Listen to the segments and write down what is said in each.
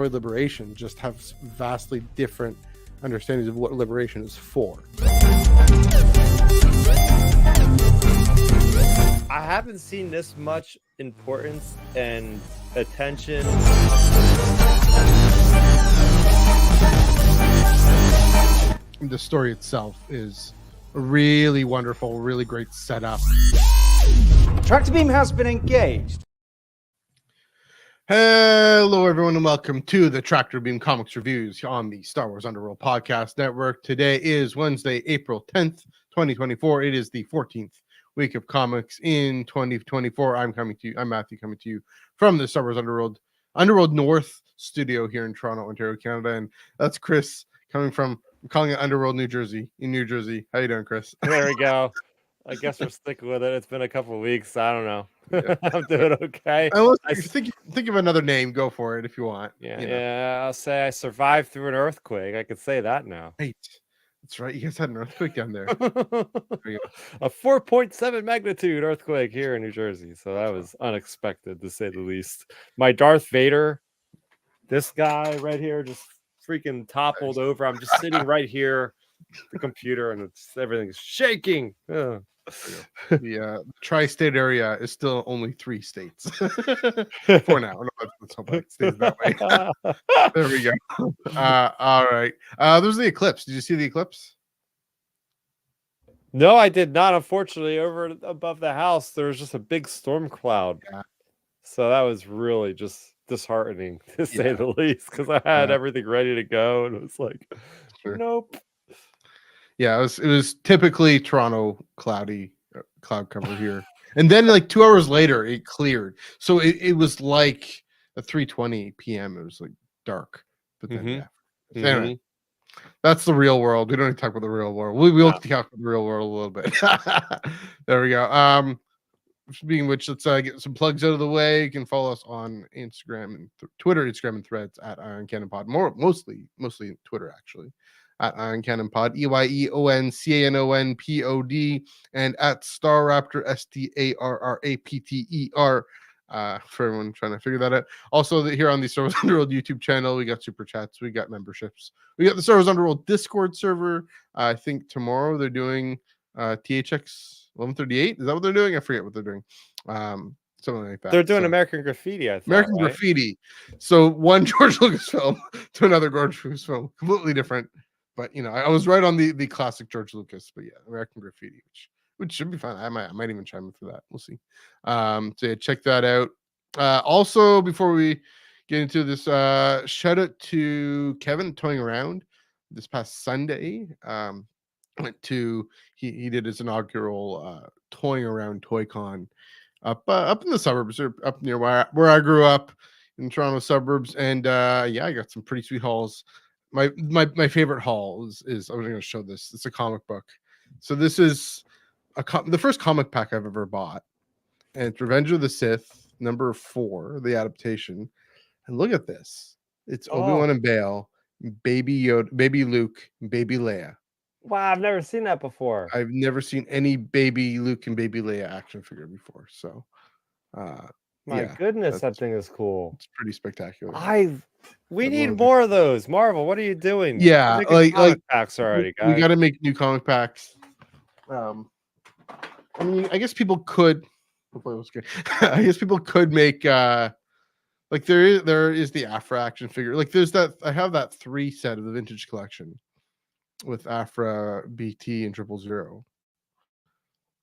avoid liberation just have vastly different understandings of what liberation is for. I haven't seen this much importance and attention. The story itself is a really wonderful, really great setup. Tractor beam has been engaged. Hello, everyone, and welcome to the Tractor Beam Comics Reviews on the Star Wars Underworld Podcast Network. Today is Wednesday, April 10th, 2024. It is the 14th week of comics in 2024. I'm Matthew, coming to you from the Star Wars Underworld North studio here in Toronto, Ontario, Canada. And that's Chris coming from, I'm calling it Underworld, New Jersey. How you doing, Chris? There we go. I guess we're sticking with it. It's been a couple of weeks. I don't know. Yeah. I'm doing okay. Think of another name. Go for it if you want. Yeah, I'll say I survived through an earthquake. I could say that now. Right. That's right. You guys had an earthquake down there. A 4.7 magnitude earthquake here in New Jersey. So that was unexpected, to say the least. My Darth Vader, this guy right here, just freaking toppled over. I'm just sitting right here, the computer, and everything's shaking. Ugh. The tri-state area is still only 3 states for now. Let's hope it stays that way. There we go. All right. There's the eclipse. Did you see the eclipse? No, I did not. Unfortunately, over above the house, there was just a big storm cloud. Yeah. So that was really just disheartening, to say the least, because I had everything ready to go, and it was like, nope. Yeah, it was typically Toronto cloudy, cloud cover here. And then like 2 hours later, it cleared. So it was like at 3:20 p.m. It was like dark. But then, anyway, that's the real world. We don't need to talk about the real world. We'll talk about the real world a little bit. There we go. Speaking of which, let's get some plugs out of the way. You can follow us on Instagram and Twitter, Instagram and Threads at Iron Cannon Pod. Mostly Twitter, actually. At Iron Cannon Pod, EYEONCANONPOD, and at Star Raptor, STARRAPTER, for everyone trying to figure that out. Also, here on the Star Wars Underworld YouTube channel, we got super chats, we got memberships, we got the Star Wars Underworld Discord server. I think tomorrow they're doing THX 1138. Is that what they're doing? I forget what they're doing. Something like that. They're doing American Graffiti, I thought. American Graffiti. So one George Lucas film to another George Lucas film, completely different. But I was right on the classic George Lucas. But yeah, American Graffiti, which should be fun. I might even chime in for that. We'll see. So yeah, check that out. Also, before we get into this, shout out to Kevin Toying Around this past Sunday. Went to he did his inaugural Toying Around Toy Con up in the suburbs, or up near where I grew up in Toronto suburbs, and I got some pretty sweet hauls. My favorite haul is I'm going to show this. It's a comic book. So this is the first comic pack I've ever bought, and it's Revenge of the Sith #4, the adaptation. And look at this. It's Obi-Wan and Bail, Baby Yoda, Baby Luke, Baby Leia. Wow, I've never seen that before. I've never seen any Baby Luke and Baby Leia action figure before. So, my goodness, that thing is cool. It's pretty spectacular. We need more of those. Marvel, what are you doing? Yeah, like packs already, guys. We got to make new comic packs. I mean, I guess people could. I guess people could make like there is the Afra action figure. Like there's that. I have that 3 set of the vintage collection with Afra, BT, and 000,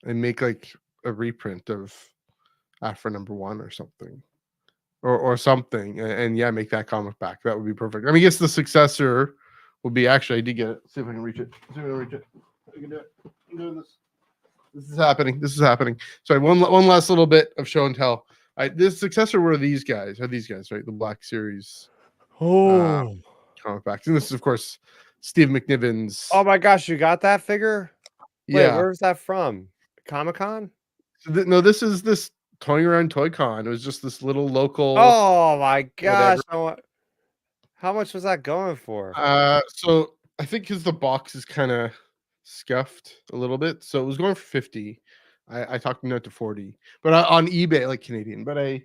and make like a reprint of Afra #1 or something. Or something, and make that comic back. That would be perfect. I mean, I guess the successor would be, actually, I did get it. See if I can reach it. I can do it. I'm doing this. This is happening. So one last little bit of show and tell. This successor were these guys. Right? The Black Series comic backs. And this is, of course, Steve McNiven's. Oh my gosh, you got that figure? Yeah. Wait, where's that from? Comic-Con? No, this is this Toying Around Toy Con. It was just this little local. Oh my gosh! How much was that going for? So I think because the box is kind of scuffed a little bit, so it was going for 50. I talked him out to 40, but on eBay, like Canadian. But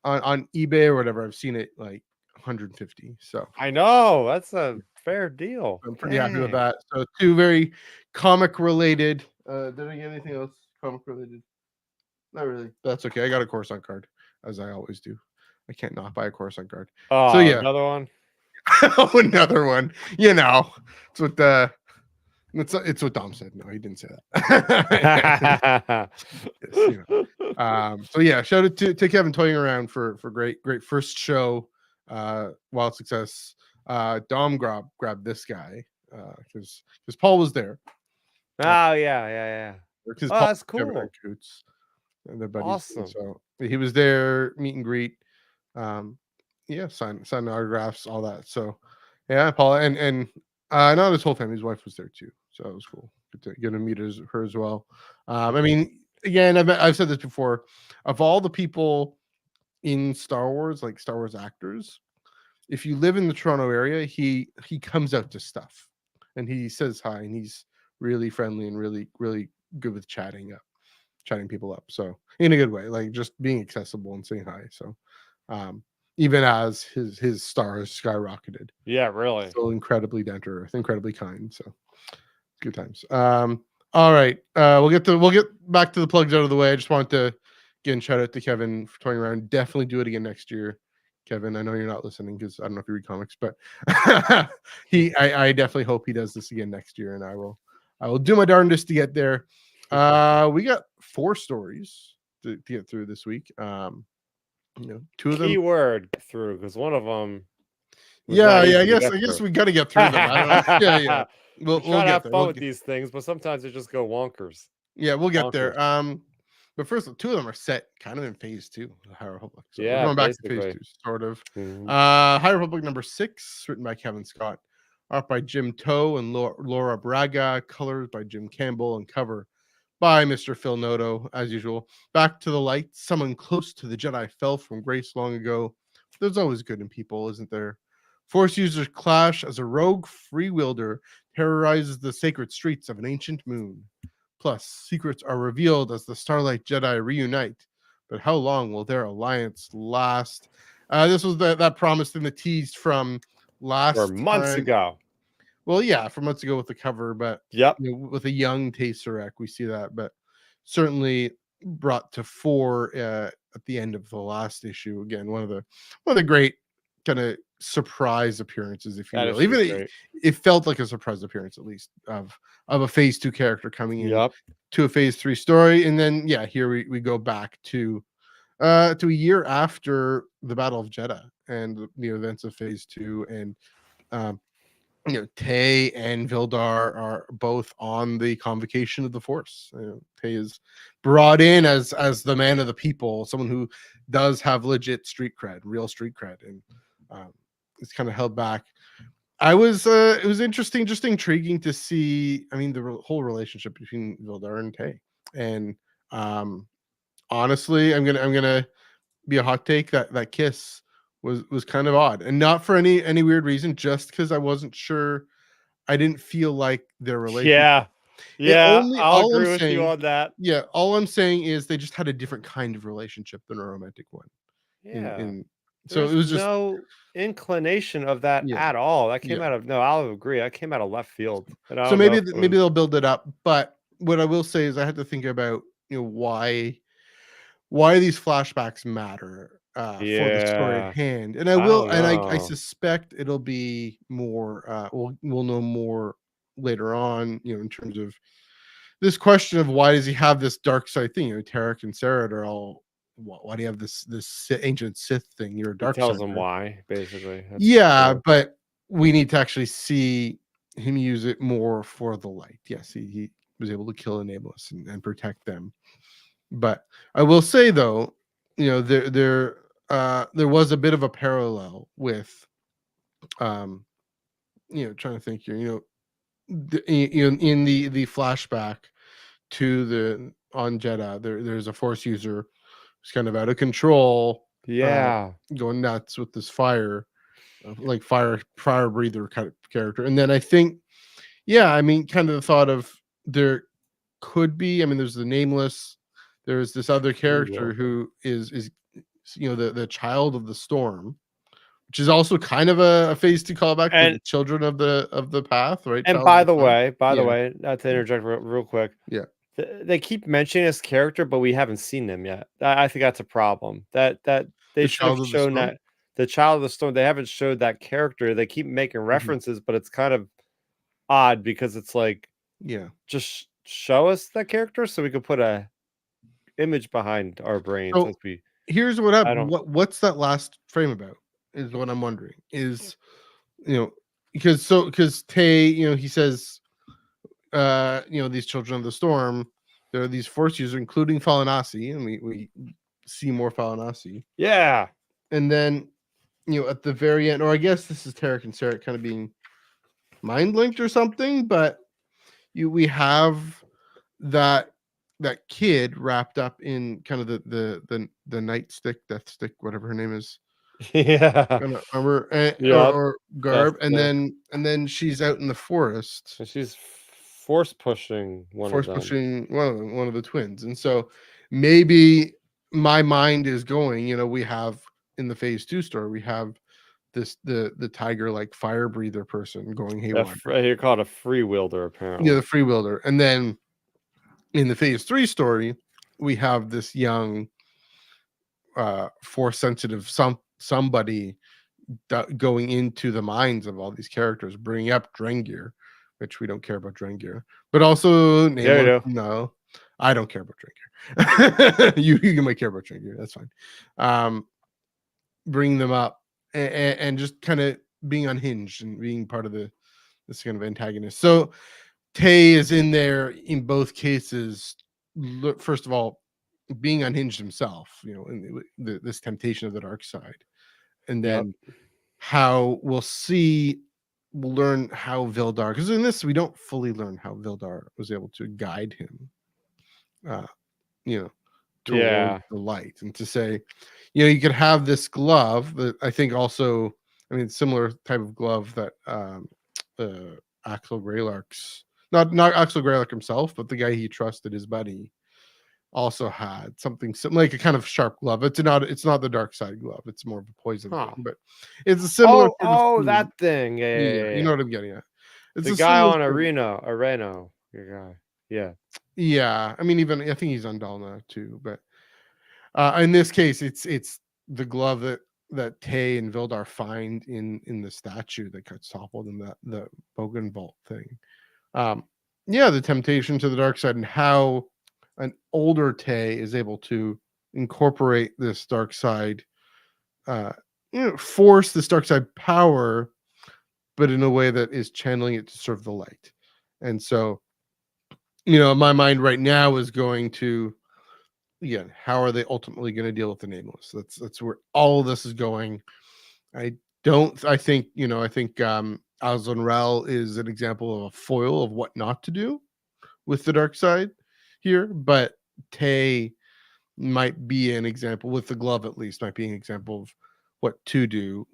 on eBay or whatever, I've seen it like 150. So I know that's a fair deal. I'm pretty happy with Dang. that. So two very comic related. Did I get anything else comic related? Not really. That's okay. I got a Coruscant card, as I always do. I can't not buy a Coruscant card. Oh, So yeah, another one. oh, another one. You know, it's what it's what Dom said. No, he didn't say that. Yes, you know. So yeah, shout out to Kevin toying around for great first show. Wild success. Dom grabbed this guy because Paul was there. Oh yeah. Because Oh, that's cool. Coots and their buddies. Awesome. So he was there, meet and greet. Yeah, sign autographs, all that. So yeah, Paul and not his whole family. His wife was there too, so it was cool. Good to get to meet her as well. I mean, again, I've said this before. Of all the people in Star Wars, like Star Wars actors, if you live in the Toronto area, he comes out to stuff and he says hi, and he's really friendly and really good with chatting people up. So in a good way, like just being accessible and saying hi. So even as his stars skyrocketed. Yeah, really. Still incredibly down to earth, incredibly kind. So good times. All right. We'll get back to the plugs out of the way. I just want to again shout out to Kevin for toying around. Definitely do it again next year. Kevin, I know you're not listening because I don't know if you read comics, but I definitely hope he does this again next year, and I will do my darndest to get there. We got 4 stories to get through this week. You know, 2 of them. Keyword through, because one of them. Yeah. I guess we got to get through them. I don't know. Yeah. We'll try to get have there. fun with these things, but sometimes they just go wonkers. Yeah, we'll get there. Bonkers. But first, 2 of them are set kind of in phase 2 of High Republic. So we're Yeah, going back to basically. phase 2, sort of. Mhm. High Republic number 6, written by Kevin Scott, art by Jim Toe and Laura Braga, colors by Jim Campbell, and cover by Mr. Phil Noto, as usual. Back to the light. Someone close to the Jedi fell from grace long ago. There's always good in people, isn't there? Force users clash as a rogue freewielder terrorizes the sacred streets of an ancient moon. Plus, secrets are revealed as the Starlight Jedi reunite. But how long will their alliance last? This was that promised in the tease from last Or months time. ago. Well, yeah, from months ago with the cover, but Yep. you know, with a young Tey Sirrek, we see that, but certainly brought to fore at the end of the last issue. Again, one of the great kind of surprise appearances, if you That will. issue's Even great. it felt like a surprise appearance, at least of a phase 2 character coming in Yep. to a phase 3 story, and then yeah, here we go back to a year after the Battle of Jeddah and the events of phase 2, and you know, Tey and Vildar are both on the convocation of the Force. You know, Tey is brought in as the man of the people, someone who does have legit street cred, real street cred, and it's kind of held back. It was interesting, just intriguing to see. I mean, the whole relationship between Vildar and Tey, and honestly, I'm gonna be a hot take that kiss was kind of odd, and not for any weird reason, just because I wasn't sure. I didn't feel like their relationship. Yeah. I'll All agree I'm with saying, you on that. yeah, all I'm saying is they just had a different kind of relationship than a romantic one. Yeah. So There's it was just no inclination of that yeah. at all. That came Yeah. out of I'll agree. That came out of left field. And I So don't know maybe if it maybe was- they'll build it up. But what I will say is I had to think about, you know, why these flashbacks matter for the story Yeah. at hand. And I I will, don't and I know. suspect it'll be more. We'll know more later on, you know, in terms of this question of why does he have this dark side thing? You know, Tarek and Sarah are all, why do you have this ancient Sith thing? You're a He dark tells side. them why, basically. That's Yeah, true. but we need to actually see him use it more for the light. Yes, he was able to kill Enablus and protect them. But I will say though, you know, there was a bit of a parallel with you know, trying to think here, you know, in the flashback to the on Jeddah, there's a Force user who's kind of out of control, Yeah. going nuts with this fire, like fire breather kind of character. And then I think, yeah, I mean, kind of the thought of there could be, I mean, there's the Nameless, there's this other character who is the child of the storm, which is also kind of a phase 2 callback to And the children of the path, right? and Child by of the the storm. way, Yeah. not to interject real quick. Yeah. They keep mentioning this character, but we haven't seen them yet. I think that's a problem. That they The should have child of the shown storm? that the child of the storm. They haven't showed that character. They keep making references, but it's kind of odd because it's like Yeah. just show us that character so we could put a image behind our brains So as we. here's what I happened. don't. What's that last frame about? Is what I'm wondering. Is because Tey, he says, these children of the storm, there are these force users, including Falanasi, and we see more Falanasi. Yeah. And then, at the very end, or I guess this is Tarek and Sirrek kind of being mind linked or something, but we have that kid wrapped up in kind of the nightstick, death stick, whatever her name is, Yeah. kind of armor Yep. or garb, and That's then she's out in the forest, and she's force pushing one of force them. pushing one of the twins, and so maybe my mind is going. We have in the phase 2 story, we have the tiger like fire breather person going haywire. You're called a free wielder, apparently. Yeah, the free wielder, and then in the phase 3 story, we have this young, force sensitive somebody going into the minds of all these characters, bringing up Drengir, which we don't care about Drengir, but also Yeah, you do. no, I don't care about Drengir. you might care about Drengir, that's fine. Bring them up and just kind of being unhinged and being part of this kind of antagonist. So Tey is in there in both cases. First of all, being unhinged himself, in this temptation of the dark side, and then how we'll learn how Vildar, because in this we don't fully learn how Vildar was able to guide him, towards the light, and to say, you could have this glove that I think also, similar type of glove that Axel Greylark's, not Axel Greylark himself, but the guy he trusted, his buddy, also had something like a kind of sharp glove. It's not the dark side glove. It's more of a poison thing, but it's a similar. That thing. You Yeah. know what I'm getting at. It's The a guy on similar Areno. Your guy. Yeah. Yeah, even I think he's on Dalna too, but in this case, it's the glove that Tey and Vildar find in the statue that got toppled in the Bogan Vault thing. The temptation to the dark side, and how an older Tey is able to incorporate this dark side, force this dark side power, but in a way that is channeling it to serve the light. And so, my mind right now is going to, again, how are they ultimately going to deal with the nameless? That's where all of this is going. I think Azunrel is an example of a foil of what not to do with the dark side here, but Tey might be an example, with the glove at least, might be an example of what to do,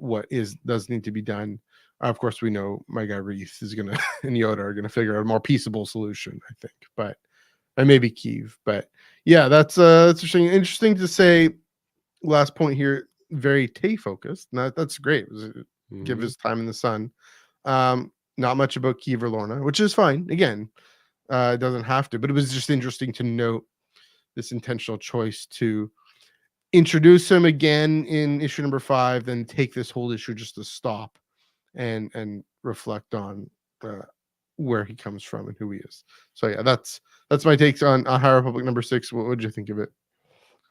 does need to be done. Of course, we know my guy Reith is gonna and Yoda are gonna figure out a more peaceable solution, I think, but and maybe Kiev. But yeah, that's interesting. Interesting to say. Last point here, very Tey focused. That's great. Give his time in the sun. Not much about Kiev or Lorna, which is fine. Again, it doesn't have to, but it was just interesting to note this intentional choice to introduce him again in issue number 5, then take this whole issue just to stop and reflect on where he comes from and who he is. So yeah, that's my takes on High Republic number 6. What did you think of it?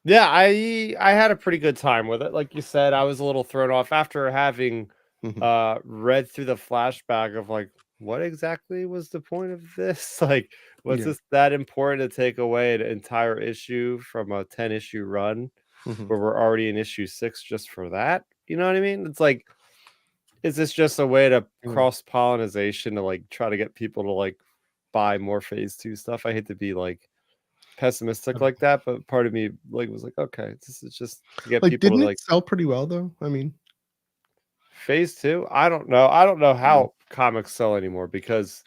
Yeah, I had a pretty good time with it. Like you said, I was a little thrown off after having read through the flashback of like, what exactly was the point of this? Like, was this that important to take away an entire issue from a 10-issue run where we're already in issue 6 just for that? You know what I mean? It's like, is this just a way to cross-pollination to like try to get people to like buy more phase 2 stuff? I hate to be like pessimistic like that, but part of me like was like, okay, this is just to get people didn't to it like sell pretty well though? phase 2. I don't know how comics sell anymore, because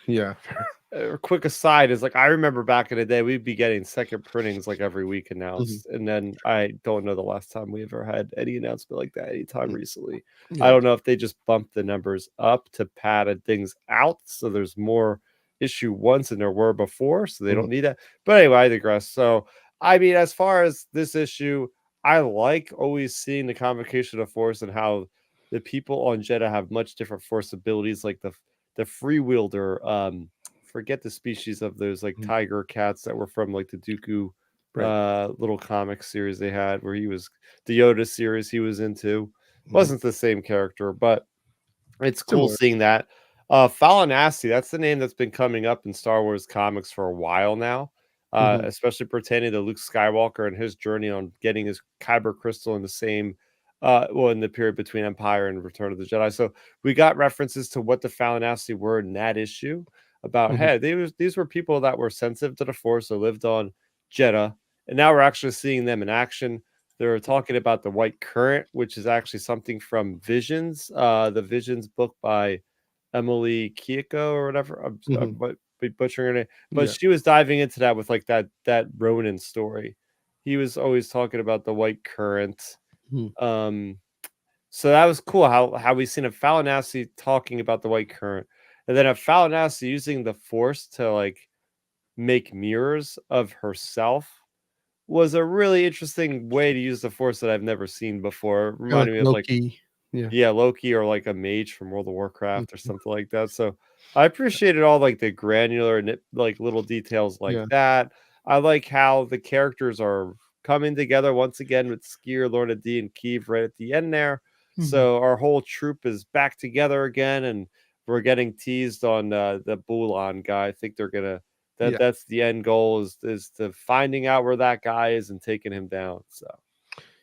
a quick aside is like I remember back in the day we'd be getting second printings like every week announced, and then I don't know the last time we ever had any announcement like that anytime recently. I Yeah. don't know if they just bumped the numbers up to pad things out so there's more issue ones than there were before, so they don't need that. But anyway, I digress. So I mean, as far as this issue, I like always seeing the convocation of force and how the people on Jedha have much different force abilities, like the free wielder. Forget the species of those like tiger cats that were from like the Dooku little comic series they had where he was the Yoda series he was into. Wasn't the same character, but it's cool Similar. seeing that. Falinasti, that's the name that's been coming up in Star Wars comics for a while now, especially pertaining to Luke Skywalker and his journey on getting his Kyber crystal in the same, in the period between Empire and Return of the Jedi. So we got references to what the Falinasti were in that issue about, hey, these were people that were sensitive to the Force, that lived on Jedha, and now we're actually seeing them in action. They're talking about the white current, which is actually something from Visions, the Visions book by Emily Kiyoko or whatever. I'm butchering her name, but she was diving into that with like that Ronin story. He was always talking about the white current. So that was cool how we seen a Falinasti talking about the white current, and then a Falinasti using the Force to like make mirrors of herself was a really interesting way to use the Force that I've never seen before. It Like reminded me of like Loki. Loki or like a mage from World of Warcraft or something like that. So I appreciated all like the granular like little details like that. I like how the characters are coming together once again with Skier, Lorna D, and Keeve right at the end there. So our whole troop is back together again, and we're getting teased on the Bulan guy. I think they're gonna that's the end goal is to finding out where that guy is and taking him down. So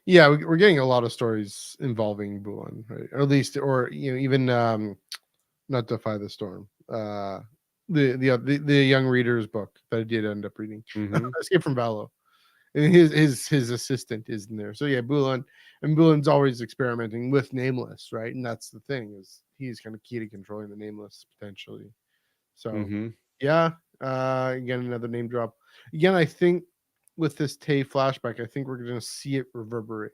Yeah, we're getting a lot of stories involving Bulan, right? Or at least, or even not Defy the Storm. The young reader's book that I did end up reading, Escape from Valo, and his assistant is in there. So yeah, Bulan, and Bulan's always experimenting with Nameless, right? And that's the thing, is he's kind of key to controlling the Nameless potentially. So yeah, again, another name drop. Again, I think with this Tey flashback, I think we're going to see it reverberate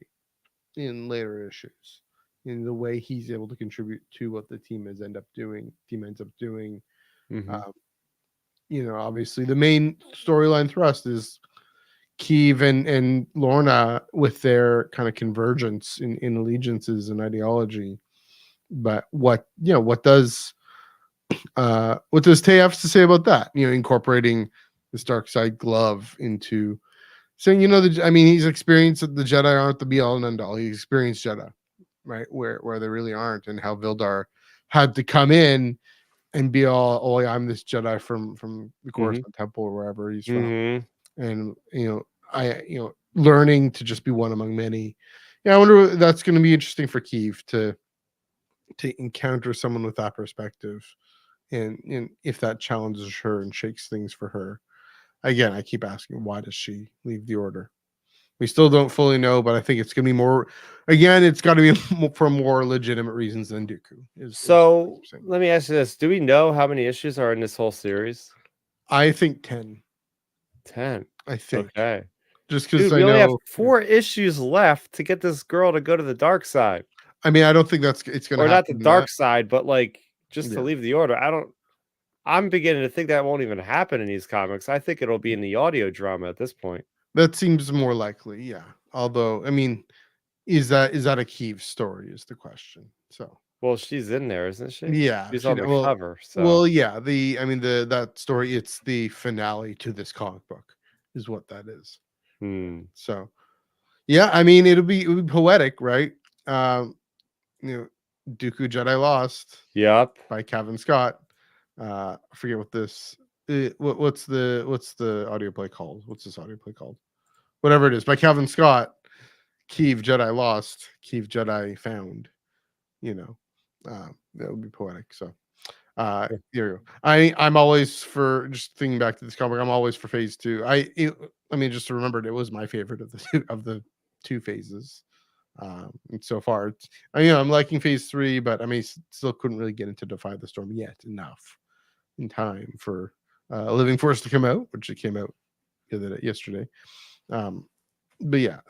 in later issues in the way he's able to contribute to what the team ends up doing. Obviously the main storyline thrust is Keeve and Lorna with their kind of convergence in allegiances and ideology. But what does Tey have to say about that? Incorporating this dark side glove into saying, he's experienced that the Jedi aren't the be all and end all. He experienced Jedha, right? Where they really aren't, and how Vildar had to come in and be all, oh, yeah, I'm this Jedi from the Coruscant Temple or wherever he's from, and learning to just be one among many. Yeah, I wonder if that's going to be interesting for Keeve to encounter someone with that perspective, and if that challenges her and shakes things for her. Again, I keep asking, why does she leave the Order? We still don't fully know, but I think it's going to be more. Again, it's got to be for more legitimate reasons than Dooku. So let me ask you this: do we know how many issues are in this whole series? I think 10. 10. I think. Okay. Just because I we only have know 4 issues left to get this girl to go to the dark side. I mean, I don't think it's going to happen. Or not the dark side, but like just to Yeah. leave the Order. I'm beginning to think that won't even happen in these comics. I think it'll be in the audio drama at this point. That seems more likely, yeah. Although, I mean, is that a Keeve story is the question. So, well, she's in there, isn't she? yeah, She's on the cover. So, well, yeah. That story, it's the finale to this comic book, is what that is. So, yeah, I mean, it would be poetic, right? Dooku Jedi Lost. Yep. By Kevin Scott. I forget what this. What's the audio play called? What's this audio play called? Whatever it is, by Kevin Scott. Keeve Jedi Lost, Keeve Jedi Found. That would be poetic. So, here you go. I'm always for, just thinking back to this comic, I'm always for phase 2. I mean, just to remember, it was my favorite of the 2 phases. And so far, I'm liking phase 3, but I mean, still couldn't really get into Defy the Storm yet enough in time for Living Force to come out, which it came out yesterday. But yeah,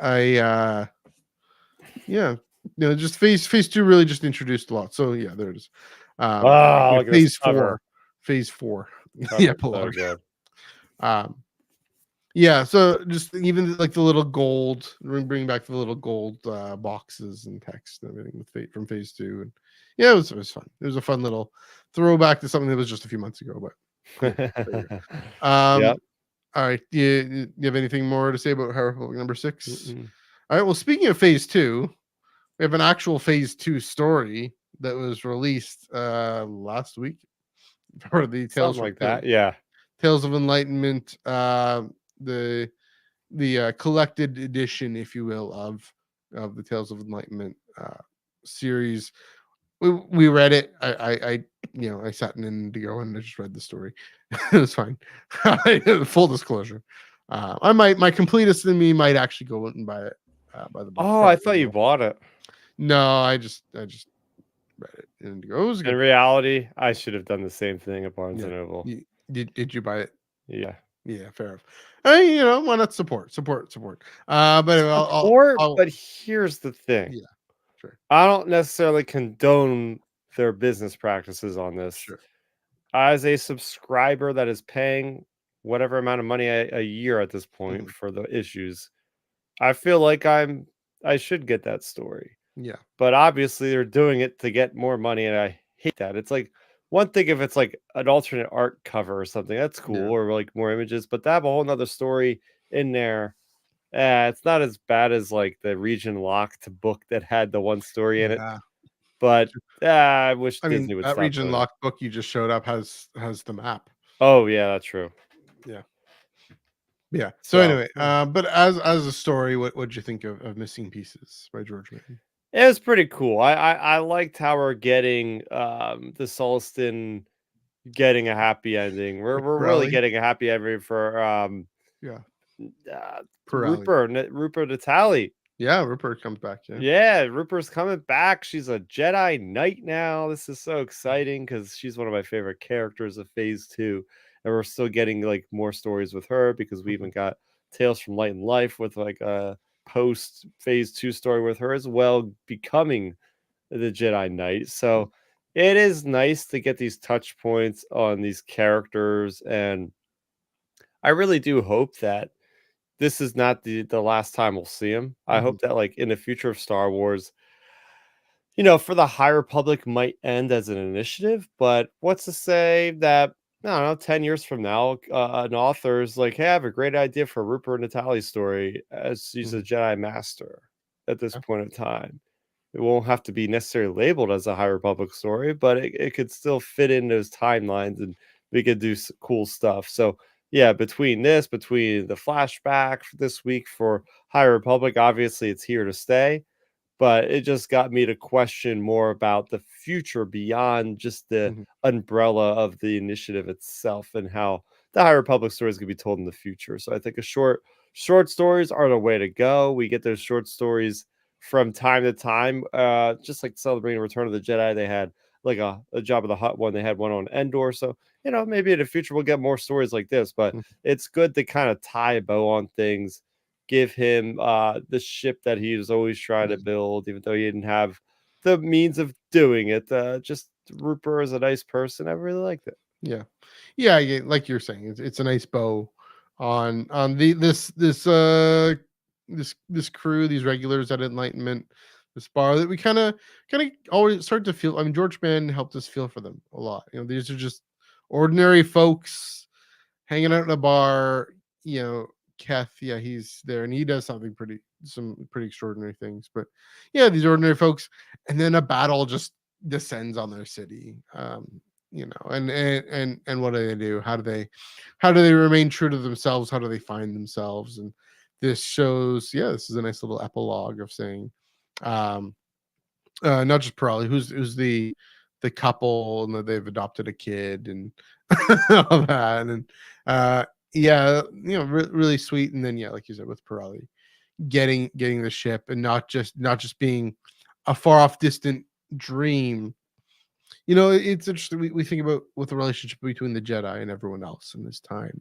just phase 2 really just introduced a lot. So yeah, there it is. Look at this Phase cover. 4. Cover Yeah, is so epilogue. good. Yeah, so just even like the little gold, bring back the little gold boxes and text and everything from phase 2, and yeah, it was fun. It was a fun little throwback to something that was just a few months ago. But Yep. all right, do you have anything more to say about High Republic number 6? Mm-mm. All right, well, speaking of phase 2, we have an actual phase 2 story that was released last week for the Something like that. Yeah. Tales of Enlightenment, the collected edition, if you will, of the Tales of Enlightenment series. We read it. I sat in Indigo and I just read the story. It was fine. Full disclosure, my completist in me might actually go out and buy it. By the book. Oh, I thought you bought it. No, I just read it in Indigo. It was good. In reality, I should have done the same thing at Barnes Yeah. and Noble. Did you buy it? Yeah. Yeah, fair enough. Why not support? But anyway, But here's the thing. Yeah, sure. I don't necessarily condone their business practices on this. Sure. As a subscriber that is paying whatever amount of money a year at this point for the issues, I feel like I should get that story. Yeah. But obviously they're doing it to get more money, and I hate that. It's like one thing if it's like an alternate art cover or something, that's cool, Yeah. or like more images, but to have a whole nother story in there, it's not as bad as like the Region Locked book that had the one story in it. But I wish Disney would that stop Region doing Locked book you just showed up has the map. Oh yeah, that's true. Yeah. So anyway, but as a story, what'd you think of Missing Pieces by George Mann? It was pretty cool. I liked how we're getting the Sulston getting a happy ending. We're really getting a happy ending for Rupert Natali. Yeah, Rupert comes back. Yeah, Rupert's coming back. She's a Jedi Knight now. This is so exciting because she's one of my favorite characters of Phase 2, and we're still getting like more stories with her because we even got Tales from Light and Life with like a post Phase 2 story with her as well, becoming the Jedi Knight. So it is nice to get these touch points on these characters, and I really do hope that this is not the last time we'll see him. I hope that like in the future of Star Wars, for the High Republic might end as an initiative, but what's to say that, I don't know, 10 years from now, an author's like, hey, I have a great idea for Rupert Natali's story as she's a Jedi Master at this point in time. It won't have to be necessarily labeled as a High Republic story, but it could still fit in those timelines and we could do cool stuff. So yeah, between the flashback this week for High Republic, obviously it's here to stay, but it just got me to question more about the future beyond just the umbrella of the initiative itself and how the High Republic stories could be told in the future. So I think short stories are the way to go. We get those short stories from time to time, just like celebrating Return of the Jedi. They had like a Jabba the Hutt one. They had one on Endor. So, maybe in the future we'll get more stories like this, but it's good to kind of tie a bow on things, give him the ship that he was always trying to build, even though he didn't have the means of doing it. Just Rupert is a nice person. I really liked it. Yeah. Like you're saying, it's a nice bow on this crew, these regulars at Enlightenment, this bar that we kind of always start to feel. I mean, George Mann helped us feel for them a lot. These are just ordinary folks hanging out in a bar. Keth, he's there and he does some pretty extraordinary things. But yeah, these ordinary folks, and then a battle just descends on their city. And what do they do? How do they remain true to themselves? How do they find themselves? And this shows, this is a nice little epilogue of saying, not just Pirelli, who's the couple, and that they've adopted a kid and all that, and really sweet. And then like you said, with Pirelli getting the ship and not just being a far off distant dream, it's interesting. We think about with the relationship between the Jedi and everyone else in this time,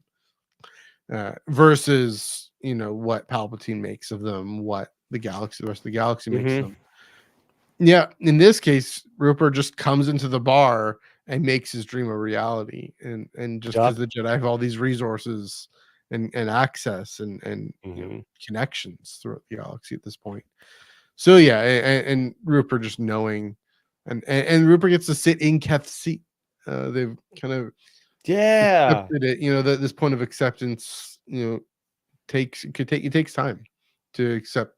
versus what Palpatine makes of them, what the rest of the galaxy makes of Mhm. them. Yeah, in this case, Rupert just comes into the bar and makes his dream a reality, and just because Yup. the Jedi have all these resources and access and Mhm. connections throughout the galaxy at this point. So yeah, and Rupert just knowing, and Rupert gets to sit in Keth's seat. They've kind of Yeah. accepted it. That this point of acceptance, it takes time to accept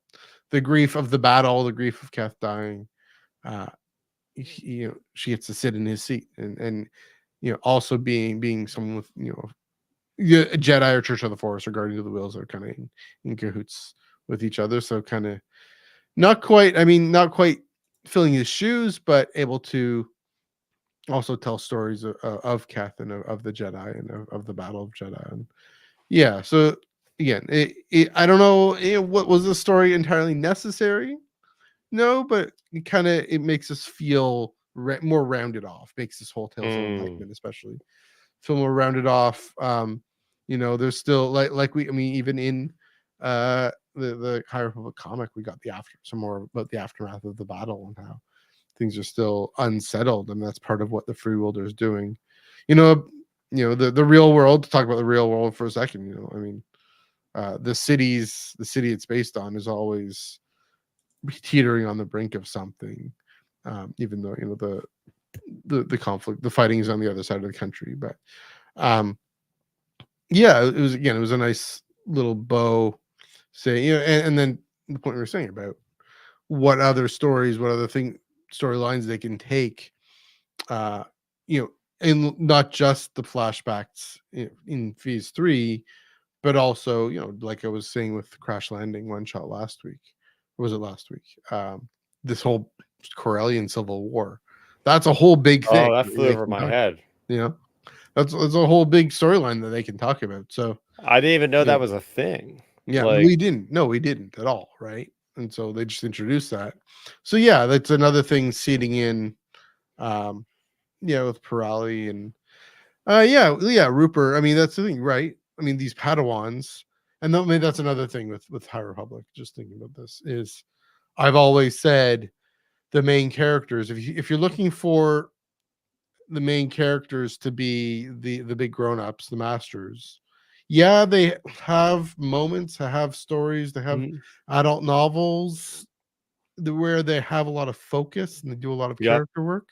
the grief of the battle, the grief of Keth dying. Uh, she gets to sit in his seat, and also being someone with a Jedi or Church of the Force or Guardian of the Wheels are kind of in cahoots with each other. So kind of not quite. I mean, not quite filling his shoes, but able to also tell stories of Keth and of the Jedi and of the Battle of Jedha. And yeah, so again, I don't know what was the story entirely necessary. No, but it makes us feel more rounded off. Makes this whole Tales of Mm. Enlightenment, especially, feel more rounded off. There's still I mean, even in the High Republic comic, we got some more about the aftermath of the battle and how things are still unsettled, and that's part of what the Freeworlder is doing. The real world. To talk about the real world for a second, I mean, the city it's based on is always teetering on the brink of something, even though the conflict, the fighting is on the other side of the country. But yeah, it was a nice little bow, say, and then the point we were saying about what other stories, what other storylines they can take, uh, and not just the flashbacks in Phase 3, but also, like I was saying with Crash Landing one shot last week. Or was it last week? This whole Corellian Civil War. That's a whole big thing Oh, that that flew they over can my talk about. head. You know, that's a whole big storyline that they can talk about. So I didn't even know yeah, that was a thing. yeah, Like, we didn't. No, we didn't at all, right? And so they just introduced that. So yeah, that's another thing seeding in. Um, with Pirelli and yeah, Rupert. I mean, that's the thing, right? I mean, these Padawans, and maybe that's another thing with High Republic. Just thinking about this is, I've always said the main characters. If you're looking for the main characters to be the big grown ups, the masters, yeah, they have moments, they have stories, they have mhm. adult novels where they have a lot of focus and they do a lot of Yep. character work.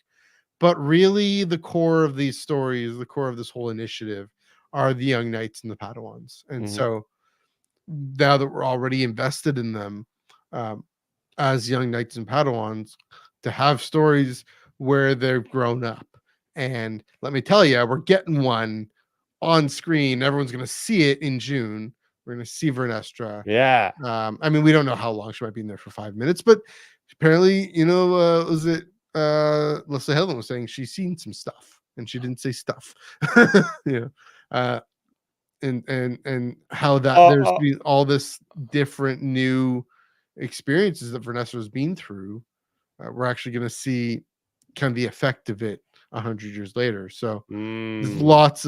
But really, the core of these stories, the core of this whole initiative, are the young knights and the Padawans. And Mhm. so now that we're already invested in them, um, as young knights and Padawans, to have stories where they've grown up. And let me tell you, we're getting one on screen. Everyone's going to see it in June. We're going to see Vernestra. Yeah. I mean, we don't know how long she might be in there for 5 minutes, but apparently, was it Leslie Headland was saying she's seen some stuff, and she didn't say stuff. Yeah, uh, and how that Oh, there's oh, been all this different new experiences that Vanessa has been through. We're actually going to see kind of the effect of it 100 years later. So there's mm, lots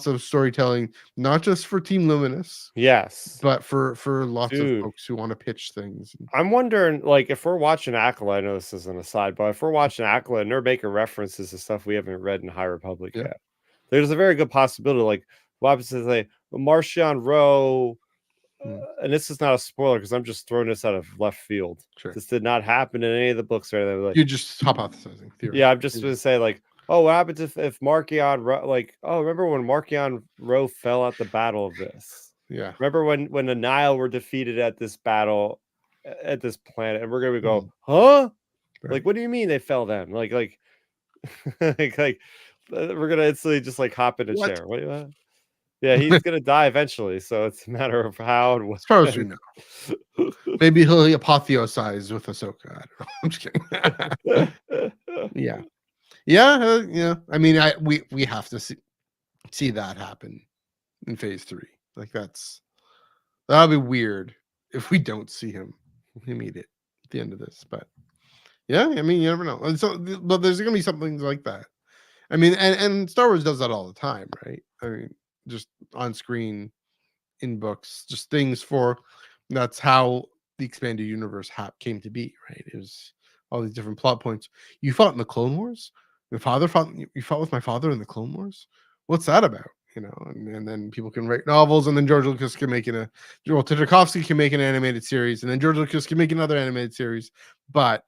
of storytelling, not just for Team Luminous, yes. but for lots of Dude, folks who want to pitch things. I'm wondering, like, if we're watching Acolyte, I know this is an aside, but if we're watching Acolyte and they're making references to stuff we haven't read in High Republic Yeah. yet, there's a very good possibility, like, what happens to say, Martian Rowe, Mm, and this is not a spoiler because I'm just throwing this out of left field. sure. This did not happen in any of the books or anything. Like, You're just hypothesizing, yeah, I'm theorizing. just Yeah. gonna say, like, oh, what happens if Markion, like, oh, remember when Markion Rowe fell at the battle of this? Yeah. Remember when the Nile were defeated at this battle at this planet, and we're gonna go, Mhm. huh? Right. Like, what do you mean they fell then? Like, we're gonna instantly just like hop in a What? chair. What? Yeah, he's gonna die eventually, so it's a matter of how and As far as we when. know. Maybe he'll apotheosize with Ahsoka. I don't know. I'm just kidding. Yeah. Yeah, I mean, we have to see that happen in Phase 3. Like that'll be weird if we don't see him eat it at the end of this. But Yeah, I mean, you never know. And so, but there's gonna be something like that. I mean, and Star Wars does that all the time, right? I mean, just on screen, in books, just things for. That's how the expanded universe came to be, right? It was all these different plot points. You fought in the Clone Wars. Your father fought. You fought with my father in the Clone Wars. What's that about? You know, and then people can write novels, and then George Lucas can make Tartakovsky can make an animated series, and then George Lucas can make another animated series. But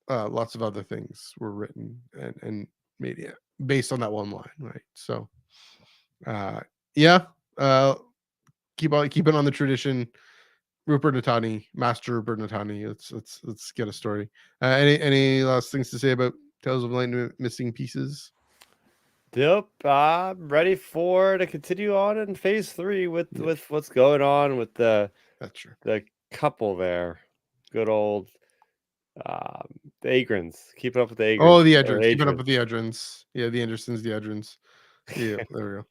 lots of other things were written and made based on that one line, right? So, yeah, keep it on the tradition. Rupert Natani, Master Rupert Natani. Let's get a story. Any last things to say about Tales of Enlightenment missing pieces? Yep, I'm ready to continue on in phase 3 with what's going on with the couple there. Good old the Agrons. Keep it up with the Agrons. Oh, the Edrins. Keep it up with the Edrins. Yeah, the Andersons, the Edrins. Yeah, there we go.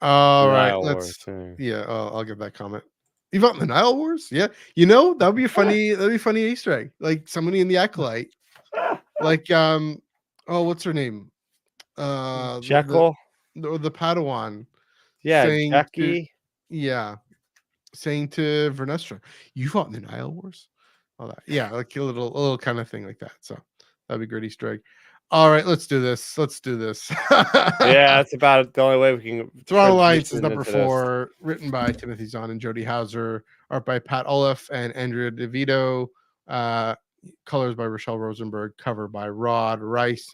All right, I'll get that comment. You fought in the Nile Wars? Yeah, that would be funny. That'd be funny Easter egg. Like somebody in the Acolyte, like what's her name? Jekyll, the Padawan. Yeah, saying Jackie. Saying to Vernestra, "You fought in the Nile Wars." All that, yeah, like a little kind of thing like that. So that'd be great Easter egg. All right, let's do this. Yeah, that's about the only way we can. Thrawn Alliances number 4, written by Timothy Zahn and Jody Hauser, art by Pat Olaf and Andrea DeVito, colors by Rochelle Rosenberg, cover by Rod Rice.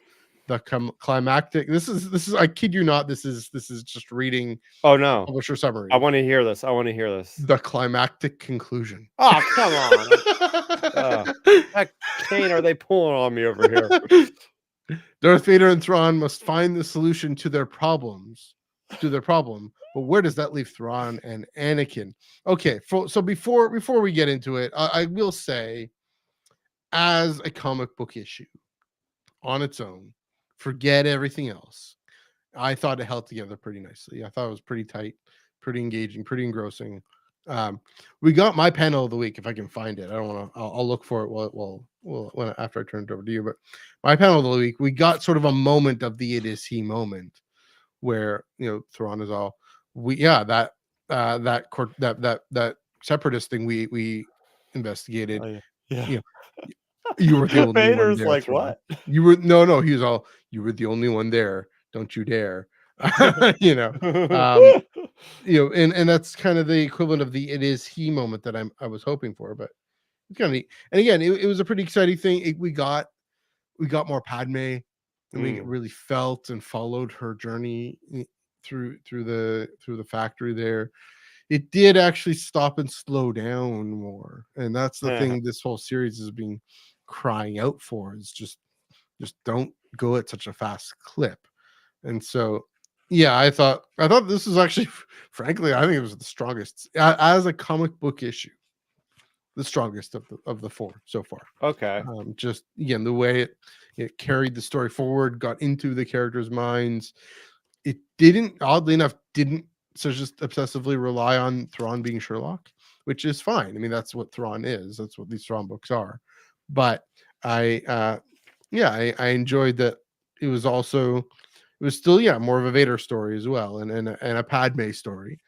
The climactic. This is. I kid you not. This is just reading. Oh no! Publisher summary. I want to hear this. The climactic conclusion. Oh come on! What cane are they pulling on me over here? Darth Vader and Thrawn must find the solution to their problem. But where does that leave Thrawn and Anakin? Okay, so before we get into it, I will say, as a comic book issue on its own, forget everything else. I thought it held together pretty nicely. I thought it was pretty tight, pretty engaging, pretty engrossing. We got my panel of the week if I can find it. I don't want to. I'll look for it after I turn it over to you. But my panel of the week, we got sort of a moment of the "it is he" moment, where Thrawn is all that separatist thing we investigated. Oh, yeah. You were the only Vader's one there. Like Thrawn. what? You were no. He was all, you were the only one there. Don't you dare. And that's kind of the equivalent of the "it is he" moment that I was hoping for, but it's kind of neat. And again, it was a pretty exciting thing. We got more Padme, and we really felt and followed her journey through the factory there. It did actually stop and slow down more, and that's the thing this whole series has been crying out for, is just don't go at such a fast clip. And so I thought this was actually, frankly, I think it was the strongest as a comic book issue, the strongest of the 4 so far. Okay. Just again, the way it carried the story forward, got into the characters' minds. It oddly enough didn't just obsessively rely on Thrawn being Sherlock, which is fine. I mean, that's what Thrawn is. That's what these Thrawn books are. But I enjoyed that it was still more of a Vader story as well, and a Padme story.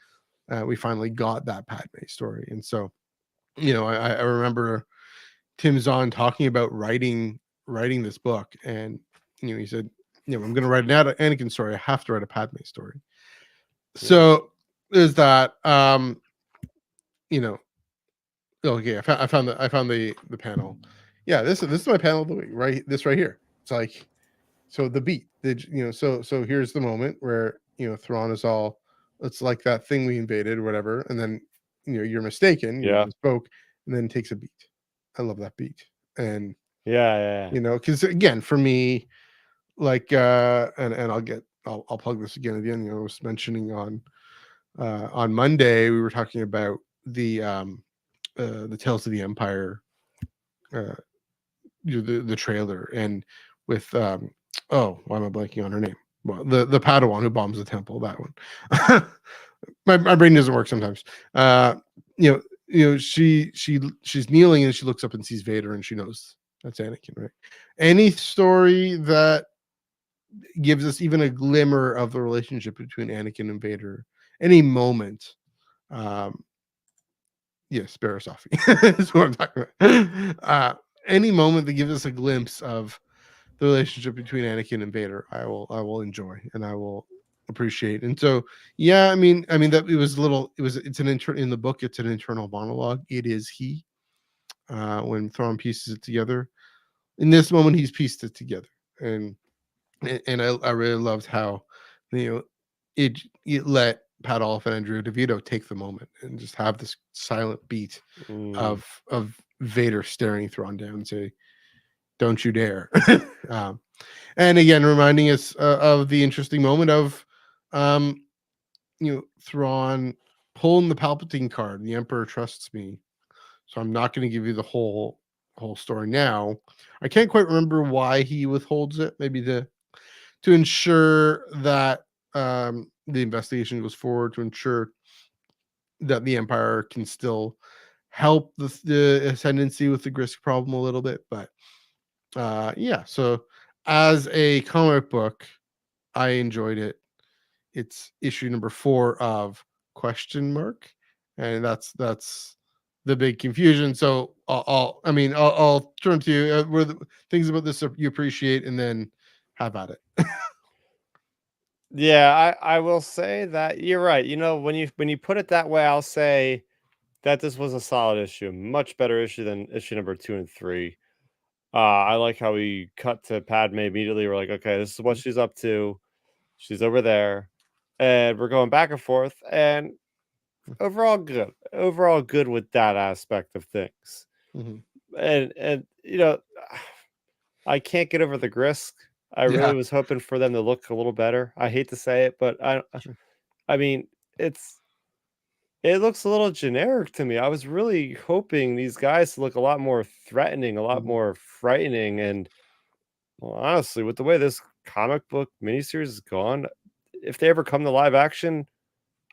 We finally got that Padme story, and so I remember Tim Zahn talking about writing this book, and he said, I'm going to write an Anakin story. I have to write a Padme story. Yeah. So there's that. Okay, I found the panel. Yeah, this is my panel of the week, right? This right here. It's like, so the beat, so here's the moment where Thrawn is all, it's like that thing we invaded or whatever, and then you're mistaken, you spoke, and then takes a beat. I love that beat. And because again, for me, like and I'll plug this again at the end. I was mentioning on Monday, we were talking about the Tales of the Empire, the trailer, and with why am I blanking on her name? Well, the Padawan who bombs the temple, that one. my brain doesn't work sometimes. She's kneeling and she looks up and sees Vader, and she knows That's Anakin, right? Any story that gives us even a glimmer of the relationship between Anakin and Vader, any moment, um, yes, Barasafi is what I'm talking about. Any moment that gives us a glimpse of the relationship between Anakin and Vader, I will enjoy and I will appreciate. And so, yeah, I mean that it was a little, it's an in the book, it's an internal monologue. It is he when Thrawn pieces it together. In this moment, he's pieced it together, and I really loved how it let Pat Olive and Andrew DeVito take the moment and just have this silent beat of Vader staring Thrawn down and say, "Don't you dare!" And again, reminding us of the interesting moment of, Thrawn pulling the Palpatine card. The Emperor trusts me, so I'm not going to give you the whole story now. I can't quite remember why he withholds it. Maybe to ensure that the investigation goes forward, to ensure that the Empire can still help the ascendancy with the Grisk problem a little bit. But yeah, so as a comic book, I enjoyed it. It's issue number 4 of question mark, and that's the big confusion. So I'll turn to you. Were the things about this you appreciate, and then have at it. Yeah, I will say that you're right. When you put it that way, I'll say that this was a solid issue, much better issue than issue number 2 and 3. I like how we cut to Padme immediately. We're like, okay, this is what she's up to. She's over there, and we're going back and forth. And overall, good. Overall, good with that aspect of things. Mhm. And I can't get over the Grisk. I Yeah. really was hoping for them to look a little better. I hate to say it, but I mean, it looks a little generic to me. I was really hoping these guys to look a lot more threatening, a lot Mhm. more frightening. And well, honestly, with the way this comic book miniseries is gone, if they ever come to live action,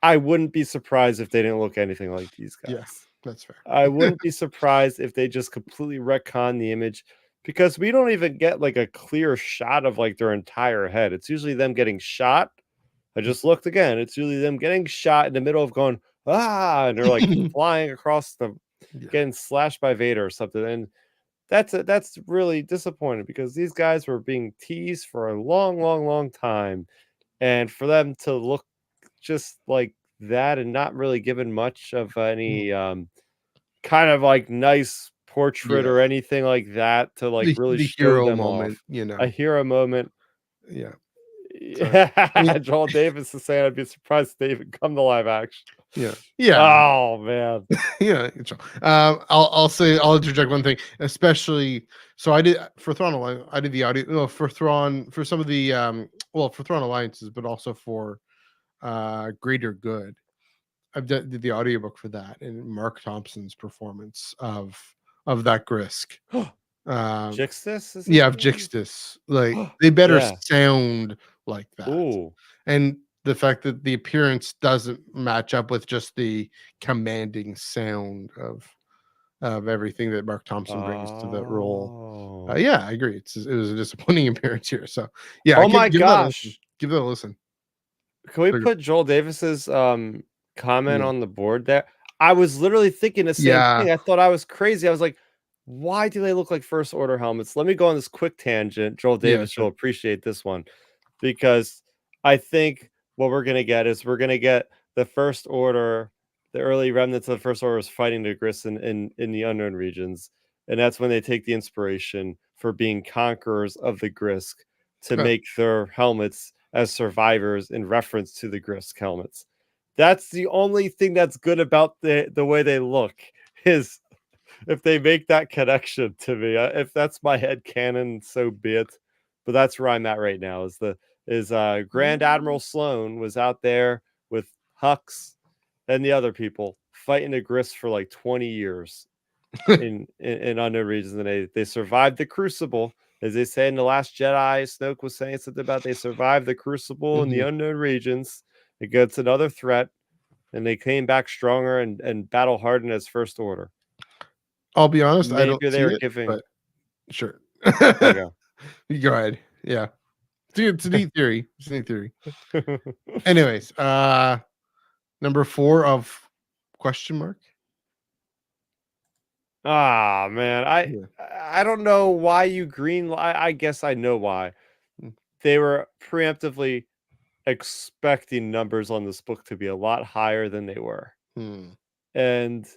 I wouldn't be surprised if they didn't look anything like these Yeah, guys. that's fair. I wouldn't be surprised if they just completely retcon the image, because we don't even get like a clear shot of like their entire head. It's usually them getting shot. I just looked again. It's usually them getting shot in the middle of going, ah, and they're like flying across Yeah. getting slashed by Vader or something. And that's really disappointing, because these guys were being teased for a long, long, long time. And for them to look just like that and not really given much of any kind of like nice portrait Yeah. or anything like that to like really The show hero them moment, off. A hero moment. Yeah. So, I Yeah, mean, Joel Davis is saying I'd be surprised if they even come to live action. yeah. Yeah. Oh man. Yeah. I'll say, I'll interject one thing, especially. So I did for Thrawn Alliance, I did the audio, for Thrawn, for some of the for Thrawn Alliances, but also for Greater Good. Did the audiobook for that, and Mark Thompson's performance of that Grisk. Jixtus is Yeah, his of name? Jixtus. Like, they better Yeah. sound like that. Ooh. And the fact that the appearance doesn't match up with just the commanding sound of everything that Mark Thompson brings to that role. Oh. Yeah, I agree. It was a disappointing appearance here. So yeah, Oh my give that a listen. gosh. Give that a listen. Can we They're- put Joel Davis's comment Yeah. on the board there? I was literally thinking the same Yeah. thing. I thought I was crazy. I was like, why do they look like first order helmets? Let me go on this quick tangent. Joel Yeah, Davis sure. will appreciate this one, because I think what we're gonna get is we're gonna get the first order, the early remnants of the first order is fighting the Griss in the unknown regions. And that's when they take the inspiration for being conquerors of the Grisk to Huh. make their helmets as survivors in reference to the Grisk helmets. That's the only thing that's good about the way they look, is if they make that connection to me. If that's my head canon, so be it. But that's where I'm at right now. Grand Admiral Sloan was out there with Hux and the other people fighting the Grisk for like 20 years in unknown regions, and they survived the Crucible. As they say in The Last Jedi, Snoke was saying something about they survived the Crucible in the Mhm. unknown regions against another threat, and they came back stronger and battle hardened as First Order. I'll be honest, I don't Maybe they see were it, giving. but Sure. Okay. You go ahead. Yeah. It's a neat theory. It's a neat theory. Anyways, number 4 of question mark. Ah, man, Yeah. I don't know why you I guess I know why. Mm. They were preemptively expecting numbers on this book to be a lot higher than they were. Hmm. And